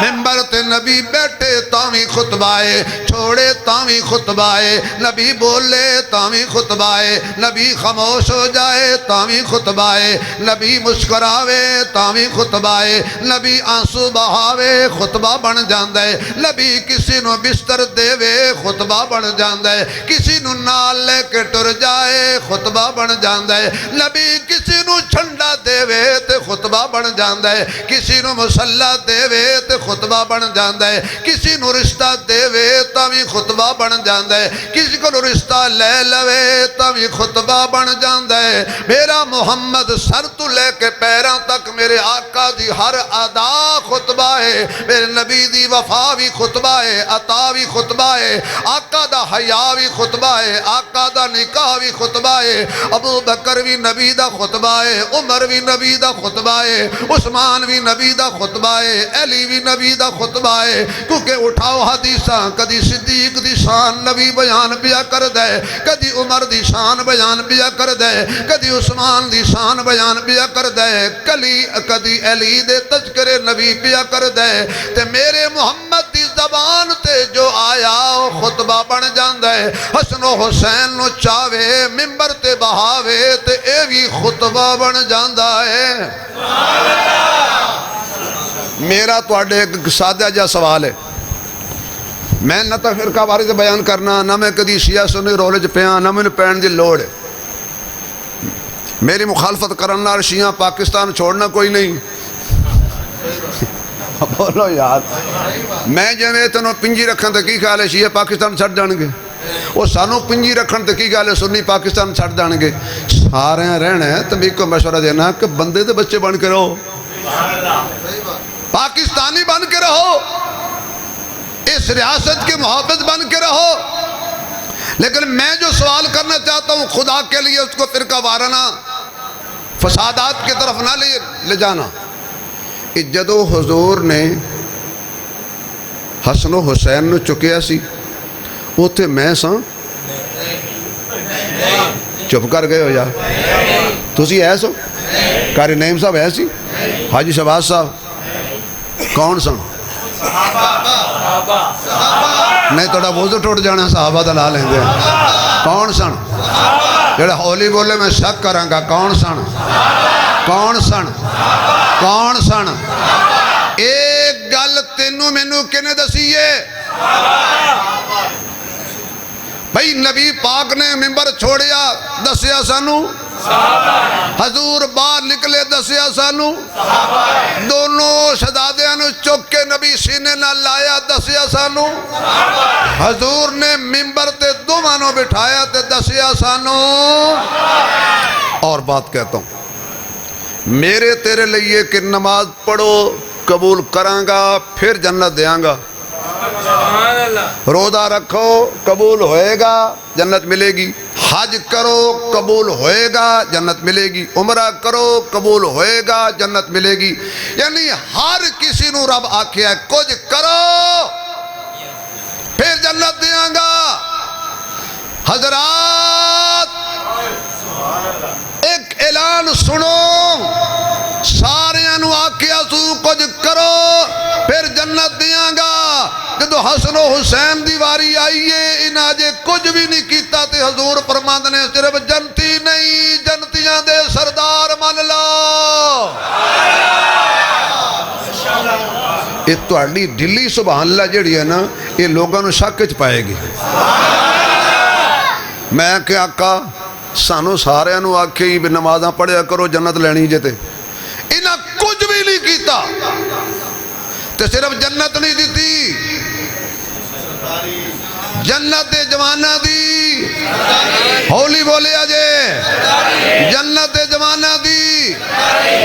منبر تے نبی بیٹھے تاویں خطبہ ہے، چھوڑے تاویں خطبہ ہے، نبی بولے تاویں خطبہ ہے، نبی خاموش ہو جائے تاویں خطبہ ہے، نبی مسکراوے تاویں خطبہ ہے، نبی آنسو بہاوے خطبہ بن جاندہ ہے، نبی کسی نو بستر دے وے خطبہ بن جاندہ ہے، کسی نو نال لے کے ٹر جائے خطبہ بن جاندہ ہے، نبی کسی نو چھنڈا دے وے تے خطبہ بن جاندہ ہے، کسی نو مسلح دے وے تے خطبہ بن جاندہ ہے، کسی نو رشتہ دے وے تاویں خطبہ بن جاندہ ہے، کسی کو رشتہ لے لوے تاویں خطبہ بن جاندہ ہے۔ میرا محمد سر تو لے کے پیروں تک میرے آقا دی ہر ادا خطبہ ہے، میرے نبی دی وفا بھی خطبہ ہے، عطا بھی خطبہ ہے، آقا دا حیا بھی خطبہ ہے، آقا دا نکاح بھی خطبہ ہے، ابو بکر بھی نبی دا خطبہ ہے، عمر بھی نبی دا خطبہ ہے، عثمان بھی نبی دا خطبہ ہے، علی بھی نبی دا خطبہ ہے، کیونکہ اٹھاؤ حدیثاں کدی صدیق دی شان نبی بیان پیا کر دے، کدی عمر دی شان بیان پیا کر دے، کدی عثمان دی شان بیان پیا کر دے، کدی علی دے تذکرے نبی پیا کر دے، تے میرے محمد دی زبان تے جو آیا خطبہ بن جاندہ ہے۔ حسن و حسین نو چاوے منبر تے بہاوے تے اے بھی خطبہ بن جاندہ ہے۔ میرا تو اڈے ایک سادہ جا سوال ہے، میں نہ تو فرقہ واری بیان کرنا، نہ میں کدی شیعہ سنی رولے چ پیاں، نہ میں پین دی لوڑ ہے۔ میری مخالفت کرنا شیعہ پاکستان چھوڑنا کوئی نہیں۔ بولو یار، میں جویں تنوں پنجی رکھن تے کی خیال ہے شیعہ پاکستان چھڑ جان گے؟ وہ سانو پنجی رکھن تے کی خیال ہے سنی پاکستان چھڑ جان گے؟ سارے رہنا ہے تو میں کو مشورہ دینا کہ بندے دے بچے بن کے رہو، پاکستانی بن کے رہو، اس ریاست کے محافظ بن کے رہو، لیکن میں جو سوال کرنا چاہتا ہوں خدا کے لیے اس کو فرقہ وارانہ فسادات کی طرف نہ لے جانا. جدو حضور نے حسن و حسین نو چکیا سی اوتھے میں سا چپ کر گئے ہو یار تسی ایسو قاری نعیم صاحب ایسی حاجی شہباز صاحب کون سن نہیں توڑا وضو ٹوٹ جانا صحابہ دا لا لیں گے کون سن جڑا ہولی بولے میں شک کراں گا کون سن کون سن کون سن ایک گل تینوں مینوں کنے دسیے بھئی نبی پاک نے ممبر چھوڑیا دسیا سانو حضور باہر نکلے دسیا سانو دونوں شہزادیاں نو چک کے نبی سینے نہ لایا دسیا سانو حضور نے ممبر تے دوواں نو بٹھایا تے دسیا سانو. اور بات کہتا ہوں میرے تیرے لیے کہ نماز پڑھو قبول کراں گا پھر جنت دیاں گا روزہ رکھو قبول ہوئے گا جنت ملے گی حج کرو قبول ہوئے گا جنت ملے گی عمرہ کرو قبول ہوئے گا جنت ملے گی. یعنی ہر کسی نو رب آکھیا ہے کچھ کرو پھر جنت دیاں گا. حضرات ایک اعلان سنو ساریاں نو آکھیا سو کچھ کرو پھر جنت دیاں گا. جدو حسن و حسین دی واری آئیے انہاں جے کچھ بھی نہیں کیتا تے حضور فرماند نے صرف جنتی نہیں جنتیاں دے سردار من لو. یہ تہاڈی دلی سبحان اللہ جڑی ہے نا یہ لوگاں نو شک وچ پائے گی. میں کہ آقا سانو ساریاں نو آکھے بھی نمازاں پڑھیا کرو جنت لینی جے تے انہاں کچھ بھی نہیں کیتا تے صرف جنت نہیں دیتی جنت دے جوانہ دی ہولی بولے آجے جنت دے جوانہ دی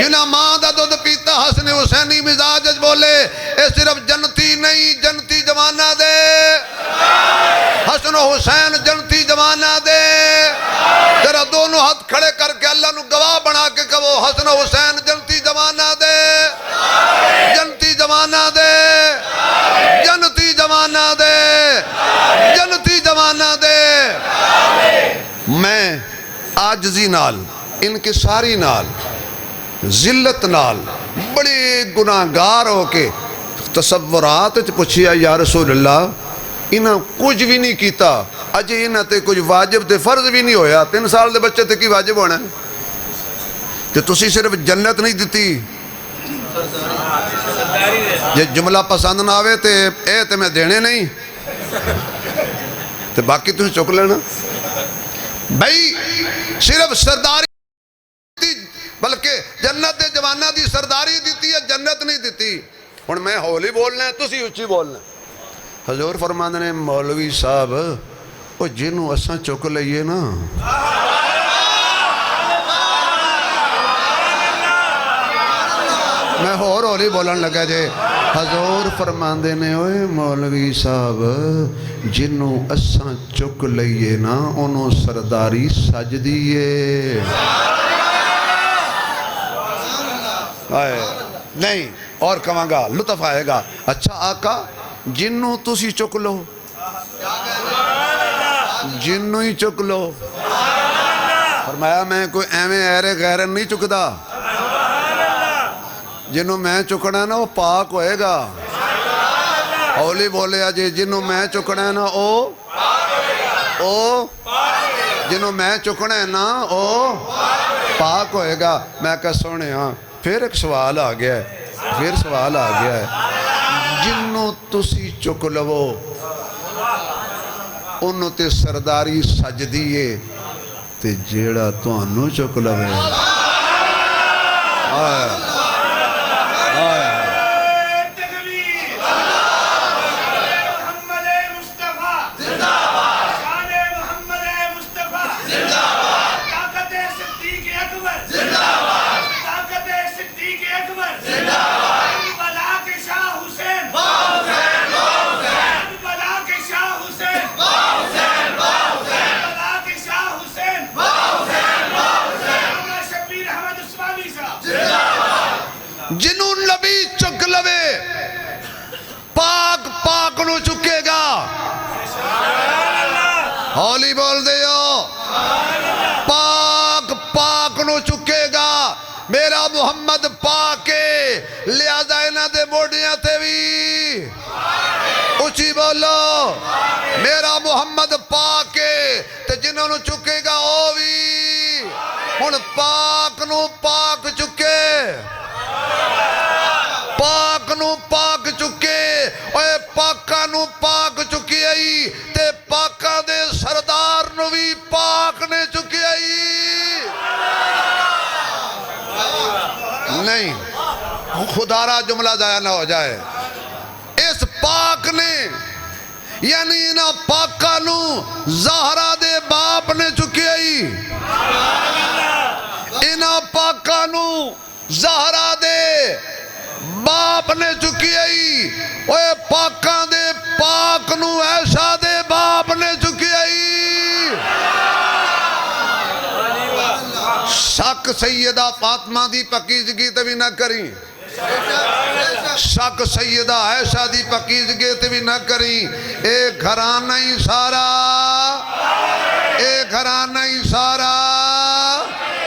جنہ ماں دا دودھ پیتا حسن حسینی مزاج بولے اے صرف جنتی نہیں جنتی جوانہ دے حسن و حسین جنتی جوانہ دے تیرا دونوں ہاتھ کھڑے کر کے اللہ نو گواہ بنا کے کہو حسن و حسین جنتی جوانہ دے جنتی جوانہ دے جنتی جوانہ دے جنتی جوانہ دے. میں عاجزی نال انکساری نال ذلت نال بڑے گناہگار ہو کے تصورات پوچھیا یا رسول اللہ انہاں کچھ بھی نہیں کیتا اجے انہاں تے کچھ واجب تے فرض بھی نہیں ہویا 3 سال دے بچے تے کی واجب ہونا تے تسی صرف جنت نہیں دیتی. یہ جملہ پسند نہ آوے تے اے تے میں دینے نہیں تے باقی تُہیں چک لینا. بھائی صرف سرداری بلکہ جنت دے جوانہ دی سرداری دیتی ہے جنت نہیں دیتی. اور میں ہولی بولنا ہے تُسی اچھی بولنا ہے. حضور فرماندے نے مولوی صاحب وہ جنوں اساں چک لئیے نا میں ہولی بولن لگا جے حضور فرماندے نے اوے مولوی صاحب جنوں اساں چک لئیے نا انہوں سرداری سج دیئے نہیں اور کہاں گا لطف آئے گا. اچھا آقا جنوں تسی چک لو جنوں ہی چک لو فرمایا میں کوئی ایویں ایرے غیرن نہیں چکدا جنوں میں چکنا ہے نا وہ پاک ہوئے گا. اولی بولے آجے جنوں میں چکنا ہے نا او جنوں میں چکنا ہے نا او پاک ہوئے گا. میں کہا سونے ہاں پھر ایک سوال آ گیا ہے جنوں تسی چک لو انہوں تے سرداری سج دیئے تے جیڑا تو انہوں چک لو ہولی بول دیو پاک پاک نو چکے گا میرا محمد پاک ہے لہذا انہاں دے موڑیاں تے بھی اچھی بولو میرا محمد پاک ہے تے جنہوں نو چکے گا او بھی ہن پاک نو پاک چکے پاک نو پاک چکے اوے پاکاں نو پاک چکی آئی تے پاکاں دے سردار نو بھی پاک نے چکی آئی نہیں خدا را جملہ ضائع نہ ہو جائے اس پاک نے یعنی انہاں پاکاں نو زہرا دے باپ نے چکی آئی انہاں پاکاں نو زہرا دے باپ نے چکی آئی اوے پاکاں دے پاک نو ایسا دے باپ نے چکی آئی شک سیدہ فاطمہ دی پاکیزگی تے بھی نہ کریں شک سیدہ عائشہ دی پاکیزگی تے بھی نہ کریں اے گھرانہ ہی سارا اے گھرانہ ہی سارا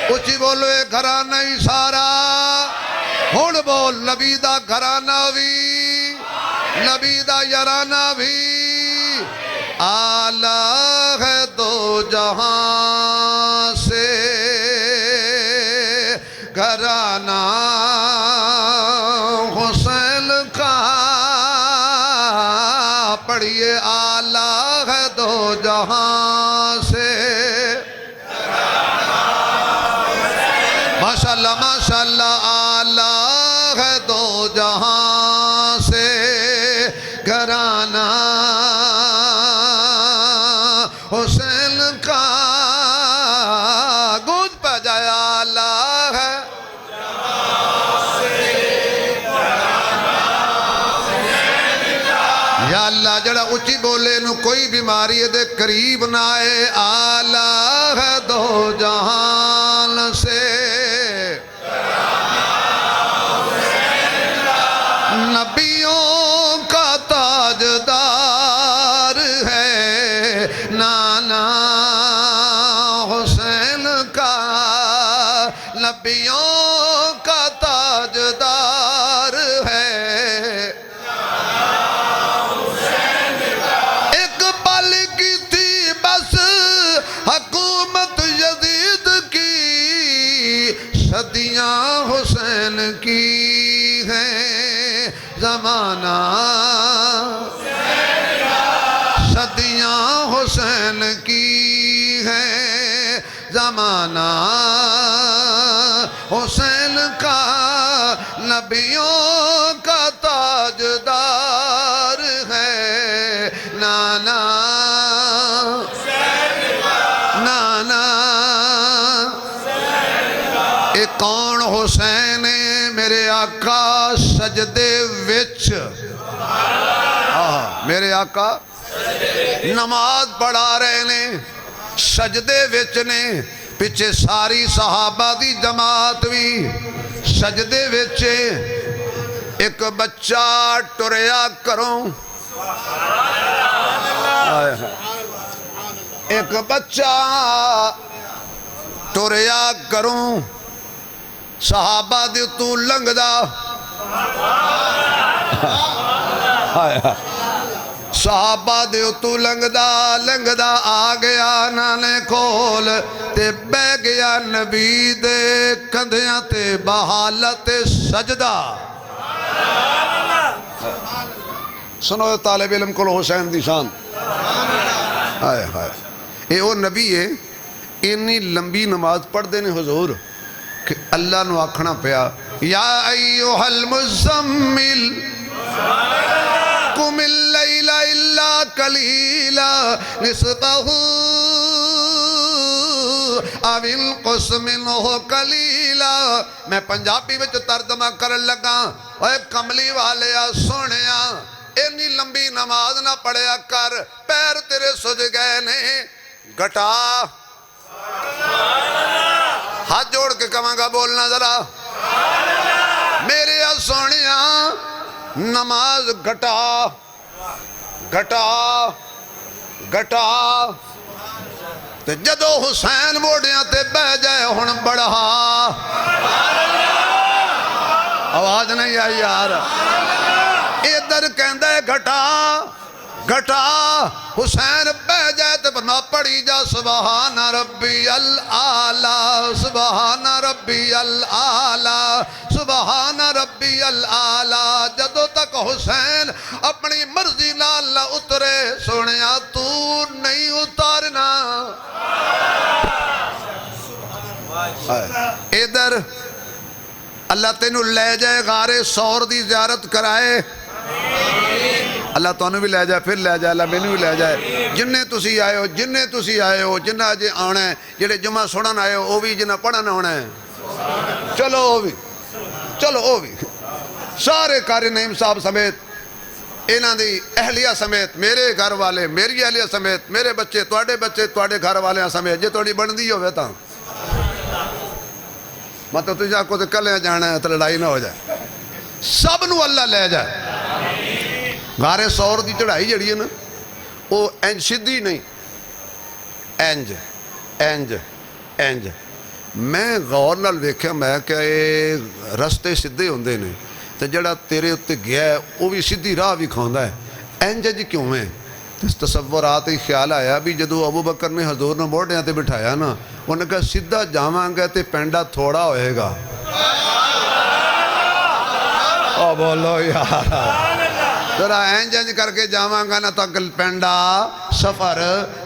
اچھی بولو اے گھرانہ ہی سارا ہن بول نبی دا گھرانہ بھی نبی دا یارانہ بھی آلہ ہے دو جہاں سے گھرانہ حسین کا پڑھئے آلہ ہے دو جہاں سے ماشاءاللہ آلہ ہے دو جہاں سے گھرانہ حسین کا گونج پہ جائے آلہ ہے یا اللہ جڑا اچھی بولے نو کوئی بیماری دے قریب نہ آئے آلہ ہے دو جہان سے نبیوں کا تاجدار ہے نانا حسین کا نبیوں کا تاجدار ہے ایک پل کی تھی بس حکومت یزید کی صدیاں حسین کی ہیں زمانہ صدیاں حسین کی ہیں زمانہ حسین کا نبیوں کا تاجدار ہے نانا نانا ایک کون حسین ہے میرے آقا سجدے وچ میرے آقا نماز پڑھا رہے نے سجدے وچ نے پچھے ساری صحابہ دی جماعت بھی سجدے وچ ایک بچہ ٹریا کروں ایک بچہ ٹریا کروں صحابہ دی تو لنگ دا صحابہ دے تو لنگ دا آ گیا نانے کھول تے بے گیا نبی دے کندھیاں تے بحالت سجدہ سنو طالب علم کو حسین دی شان آئے ہائے اے او نبی ہے انی لمبی نماز پڑھ دینے حضور کہ اللہ نو آکھنا پیا یا ایوہ المزمل قم اللیل الا قلیلا نصفہ او انقص منہ قلیلا میں پنجابی وچ ترجمہ کرن لگا اے کملی والے سونیا انی لمبی نماز نہ پڑھیا کر پیر تیرے سج گئے نے گھٹا ہاتھ جوڑ کے کہاں گا بولنا ذرا میرے سونیا نماز گھٹا گھٹا گھٹا تے جدو حسین موڑیاں تے بہ جائے ہن بڑھا آواز نہیں آئی یار ادھر کہندہ ہے گھٹا گھٹا حسین بہ جائے تے فرما پڑھی جا سبحان ربی العالی سبحان ربی العالی سبحان ربی العالی جدو تک حسین اپنی مرضی نال نہ اترے سونیا تو نہیں اتارنا ادھر اللہ تینوں لے جائے غار سور دی زیارت کرائے اللہ تانوں بھی لے جائے پھر لے جائے اللہ مینوں بھی لے جائے جنہیں تسی آئے ہو جنہ اجے آنا ہے جڑے جمعہ سنن آئے ہو وہ بھی جنہ پڑھن آنا ہے چلو وہ بھی سارے قاری نعیم صاحب سمیت انہاں دی اہلیہ سمیت میرے گھر والے میری اہلیہ سمیت میرے بچے تواڈے گھر والے سمیت جے تھوڑی بندی ہوئے تاں مطلب تجھے کو تو کلے جانا ہے تو لڑائی نہ ہو جائے سب نو اللہ لے جائے غار سور دی چڑھائی جڑی ہے نا وہ انج سدھی نہیں انج میں غور نال ویکھیا میں کہ یہ رستے سدھے ہوندے نے تو جڑا تیرے اتے گیا ہے وہ بھی سدھی راہ بھی کھاوندا ہے انج کیوں ہے تصورات ہی خیال آیا بھی جدو ابو بکر نے حضور نے موڑیاں تے بٹھایا نا انہوں نے کہا سدھا جاواں گا تے پینڈا تھوڑا ہوئے گا او بولو یار ذرا اینج کر کے جاواں گا نا تک پینڈا سفر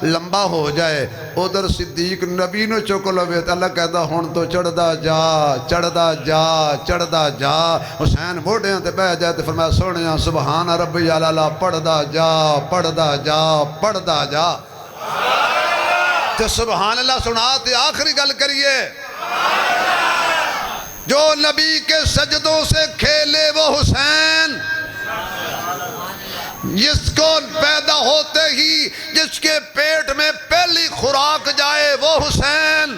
لمبا ہو جائے ادھر صدیق نبی نو چک لوے اللہ کہتا ہون تو چڑھدا جا حسین موڑیاں تے بہ جائے تے فرمایا سونیاں سبحان ربی العالی پڑھدا جا تو سبحان اللہ سنا تے آخری گل کریے جو نبی کے سجدوں سے کھیلے وہ حسین جس کو پیدا ہوتے ہی جس کے پیٹ میں پہلی خوراک جائے وہ حسین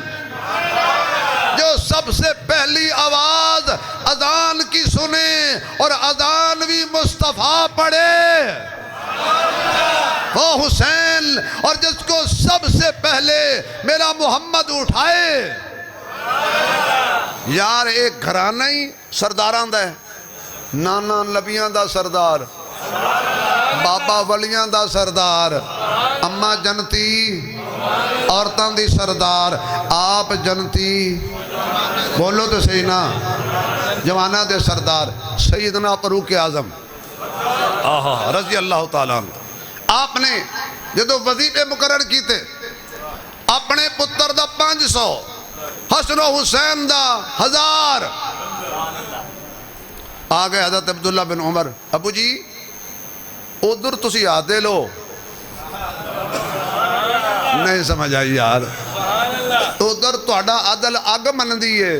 جو سب سے پہلی آواز اذان کی سنے اور اذان بھی مصطفیٰ پڑھے وہ حسین اور جس کو سب سے پہلے میرا محمد اٹھائے یار ایک گھرانہ ہی سرداراں دا ہے نانا نبیاں دا سردار بابا ولیاں دا سردار اماں جنتی عورتاں دی سردار آپ جنتی بولو تو صحیح نا جوانہ دے سردار سیدنا فاروق اعظم رضی اللہ تعالیٰ عنہ آپ نے جدو وظیفے مقرر کیتے اپنے پتر دا 500 حسن و حسین دا 1000 آگئے حضرت عبداللہ بن عمر ابو جی ادھر تسی آدھے لو نہیں سمجھ آئی یار ادھر تہاڈا عدل اگ من دیئے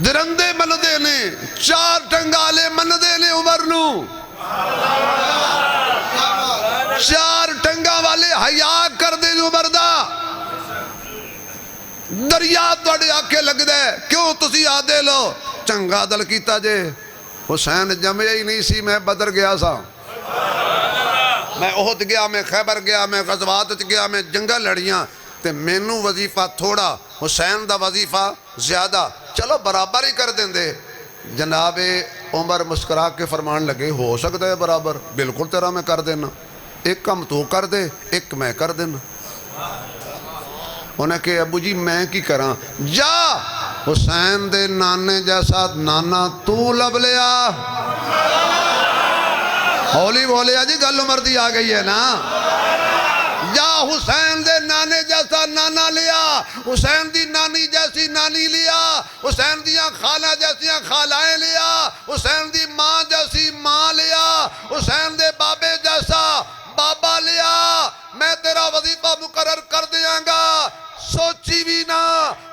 درندے من دے نے 4 ٹنگالے من دے نے عمر نو 4 ٹنگا والے حیا کر دے عمر دا دریا تواڈے آکھے لگ دے کیوں تسی آدھے لو چنگا دل کیتا جے حسین جمعہ ہی نہیں سی میں بدر گیا سا میں احد گیا میں خیبر گیا میں غزوات گیا میں جنگل لڑیاں تے مینوں وظیفہ تھوڑا حسین دا وظیفہ زیادہ چلو برابر ہی کر دیں دے جناب عمر مسکرا کے فرمان لگے ہو سکتا ہے برابر بالکل تیرا میں کر دینا ایک کم تو کر دے ایک میں کر دینا انہیں کہ ابو جی میں کی کراں جا حسین دے نانے جیسا نانا تو لب لیا ہولی بولیا جی گل عمر دی آ گئی ہے نا جا حسین دے نانے جیسا نانا لیا حسین دی نانی جیسی نانی لیا حسین دیاں خالہ جیسیاں خالائیں لیا حسین دی ماں جیسی ماں لیا حسین دے بابے جیسا بابا لیا میں تیرا وظیفہ مقرر کر دیاں گا سوچی بھی نہ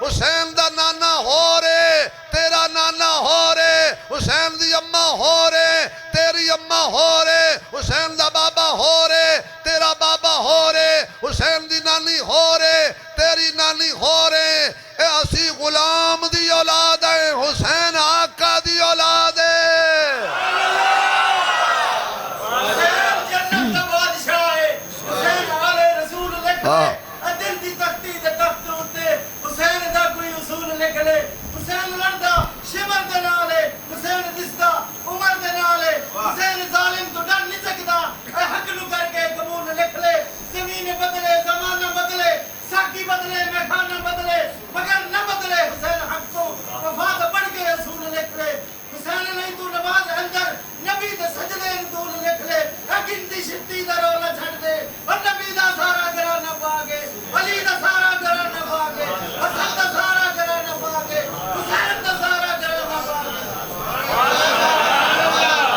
حسین دا نانا ہو رے تیرا نانا ہو رے حسین دی اماں ہو رے تیری اماں ہو رے حسین دا بابا ہو رے تیرا بابا ہو رے حسین دی نانی ہو رے تیری نانی ہو رے اے اسی غلام دی اولاد ہے حسین آقا دی اولاد ہے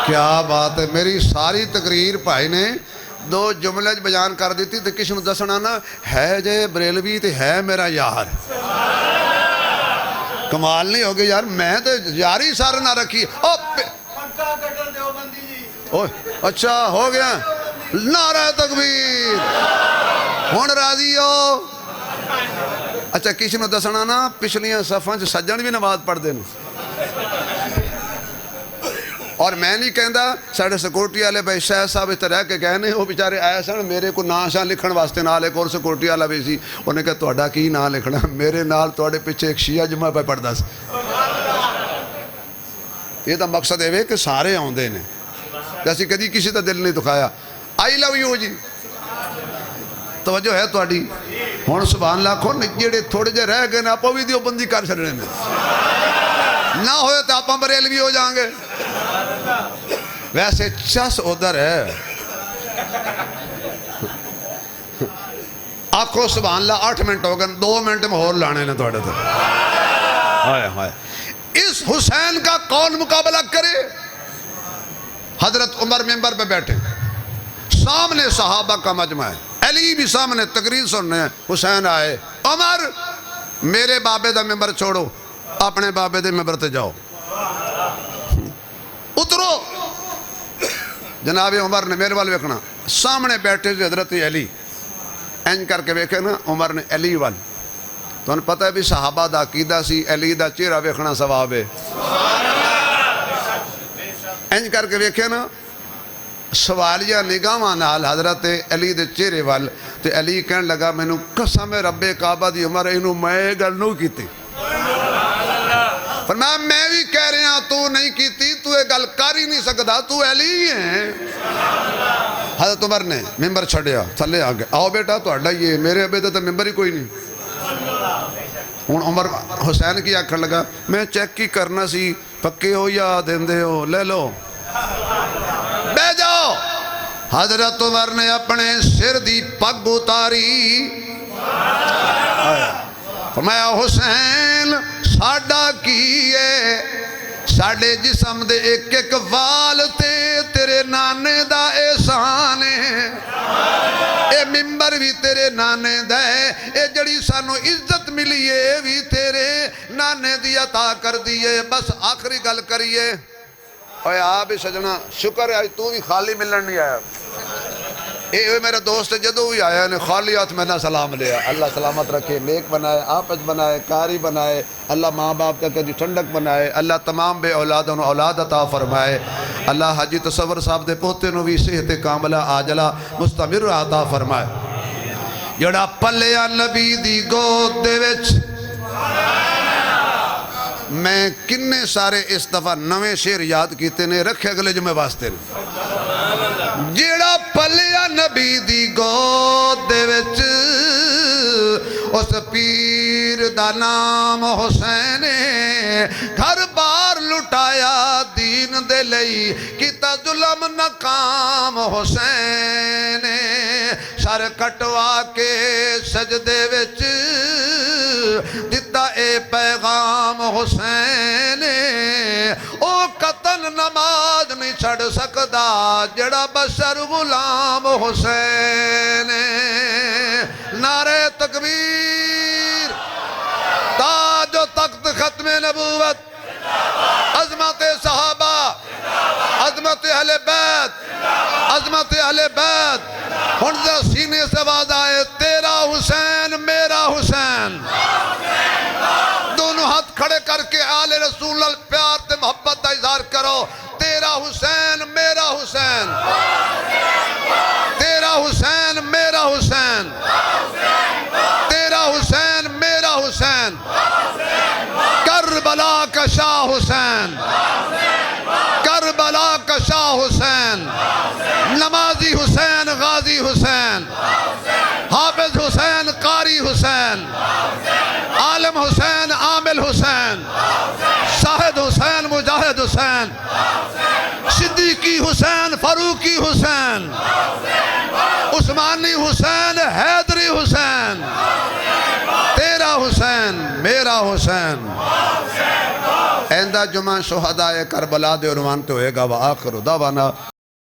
کیا بات ہے. میری ساری تقریر بھائی نے 2 جملے بیان کر دیتی تو کسی نے دسنا نا ہے جے بریلوی تے ہے میرا یار. کمال نہیں ہوگی یار. میں تو یاری سارے نہ رکھی. اچھا ہو گیا. نعرہ تکبیر. ہن راضی ہو. اچھا کسی نے دسنا نا پچھلیاں صفاں چ سجن بھی نماز پڑھتے ہیں. اور میں نہیں کہندا ساڈے سیکورٹی والے بھائی شاہ صاحب اتنے رہ کے گئے نے وہ بیچارے آئے سن میرے کو نام شاہ لکھن واسطے نال ایک اور سیکورٹی والا بھی سی. انہیں کہا تہاڈا کی نام لکھنا. میرے نال تہاڈے پیچھے ایک شیعہ جمعہ پہ پڑھدا سی. یہ تو مقصد ہے کہ سارے آندے نے جیسے کدی کسی کا دل نہیں دکھایا. آئی لو یو جی. توجہ ہے تہاڈی. ہن سبحان اللہ کھو جڑے تھوڑے جے رہ گئے نا آپ بھی دیوبندی کر چھڑنے نے. نہ ہوئے تو آپ بریلوی ہو جائیں گے. ویسے چس ادھر ہے. آکھو سبحان اللہ. 8 منٹ ہو گئے. 2 منٹ میں اور لانے نے تھوڑے تو. ہائے ہائے. اس حسین کا کون مقابلہ کرے؟ حضرت عمر ممبر پہ بیٹھے سامنے صحابہ کا مجمع ہے. علی بھی سامنے تقریر سننے ہیں. حسین آئے. عمر میرے بابے دا ممبر چھوڑو اپنے بابے دے ممبر تے جاؤ. اترو. جناب عمر نے میرے وال ویکھنا. سامنے بیٹھے سے حضرت علی اینج کر کے ویکھے نا عمر نے علی وال. تو انہیں پتہ ہے بھی صحابہ دا عقیدہ سی علی دا چہرہ ویکھنا ثواب ہے. اینج کر کے ویکھے نا سوالیہ نگاہاں نال حضرت علی دے چہرے وال. تے علی کہن لگا مینوں قسم رب کعبہ دی عمر اینوں میں گل نہیں کیتی. فرمایا میں بھی کہہ رہا ہوں تو نہیں کیتی. تو یہ گل کر ہی نہیں سکتا. تو علی ہے. حضرت عمر نے ممبر چھڑیا تھلے آ گئے. آؤ بیٹا تہاڈا یہ میرے ابے تو ممبر ہی کوئی نہیں. ہوں عمر حسین کی آکھن لگا میں چیک کی کرنا سی پکے ہو یا دیندے ہو لے لو بہ جاؤ. حضرت عمر نے اپنے سر دی پگ اتاری. فرمایا حسین ساڈا کی ہے. ساڈے جسم دے ایک ایک وال تے تیرے نانے دا احسان ہے. اے ممبر بھی تیرے نانے دا ہے. اے جڑی سانو عزت ملی ہے بھی تیرے نانے دی عطا کر دیئے. بس آخری گل کریے. اوے آپ ہی سجنا شکر ہے تو بھی خالی ملن نہیں آیا. اے میرا دوست جدو بھی آیا نے خالی ہاتھ میں نہ سلام لیا. اللہ سلامت رکھے. نیک بنائے آپس بنائے کاری بنائے. اللہ ماں باپ کا کدی ٹھنڈک بنائے. اللہ تمام بے اولادوں اولاد عطا فرمائے. اللہ حاجی تصور صاحب دے پوتے نو بھی صحت کاملہ عاجلہ مستمر عطا فرمائے. جڑا پلیا نبی دی گود دے وچ میں کنے سارے اس دفعہ نویں شعر یاد کیتے نے رکھے اگلے جمعے واسطے نے. جیڑا پلیا نبی دی گود دے وچ اس پیر دا نام حسین گھر بار لٹایا دین دے لئی کیتا ظلم ناکام حسین سر کٹوا کے سجدے وچ دتا اے پیغام حسین او قتل نماز نہیں چھڑ سکدا جڑا بشر غلام حسین. نعرہ تکبیر. تاج و تخت ختم نبوت. عظمت صحابہ. عظمت اہل بیت. عظمت اہل بیت. ہنزہ سینے سے آواز آئے تیرا حسین میرا حسین. دونوں ہاتھ کھڑے کر کے آل رسول اللہ پیار تے محبت دا اظہار کرو. تیرا حسین میرا حسین. تیرا حسین میرا حسین. تیرا حسین میرا حسین. کربلا کا شاہ حسین. کربلا کا شاہ حسین. نمازی حسین غازی حسین. حافظ حسین قاری حسین. عالم حسین عامل حسین. شاہد حسین مجاہد حسین. صدیقی حسین فاروقی حسین. عثمانی حسین حیدری حسین. تیرا حسین میرا حسین. ایندہ جمعہ شہدائے کربلا دے عنوان تے ہوئے گا وآخر دعوانا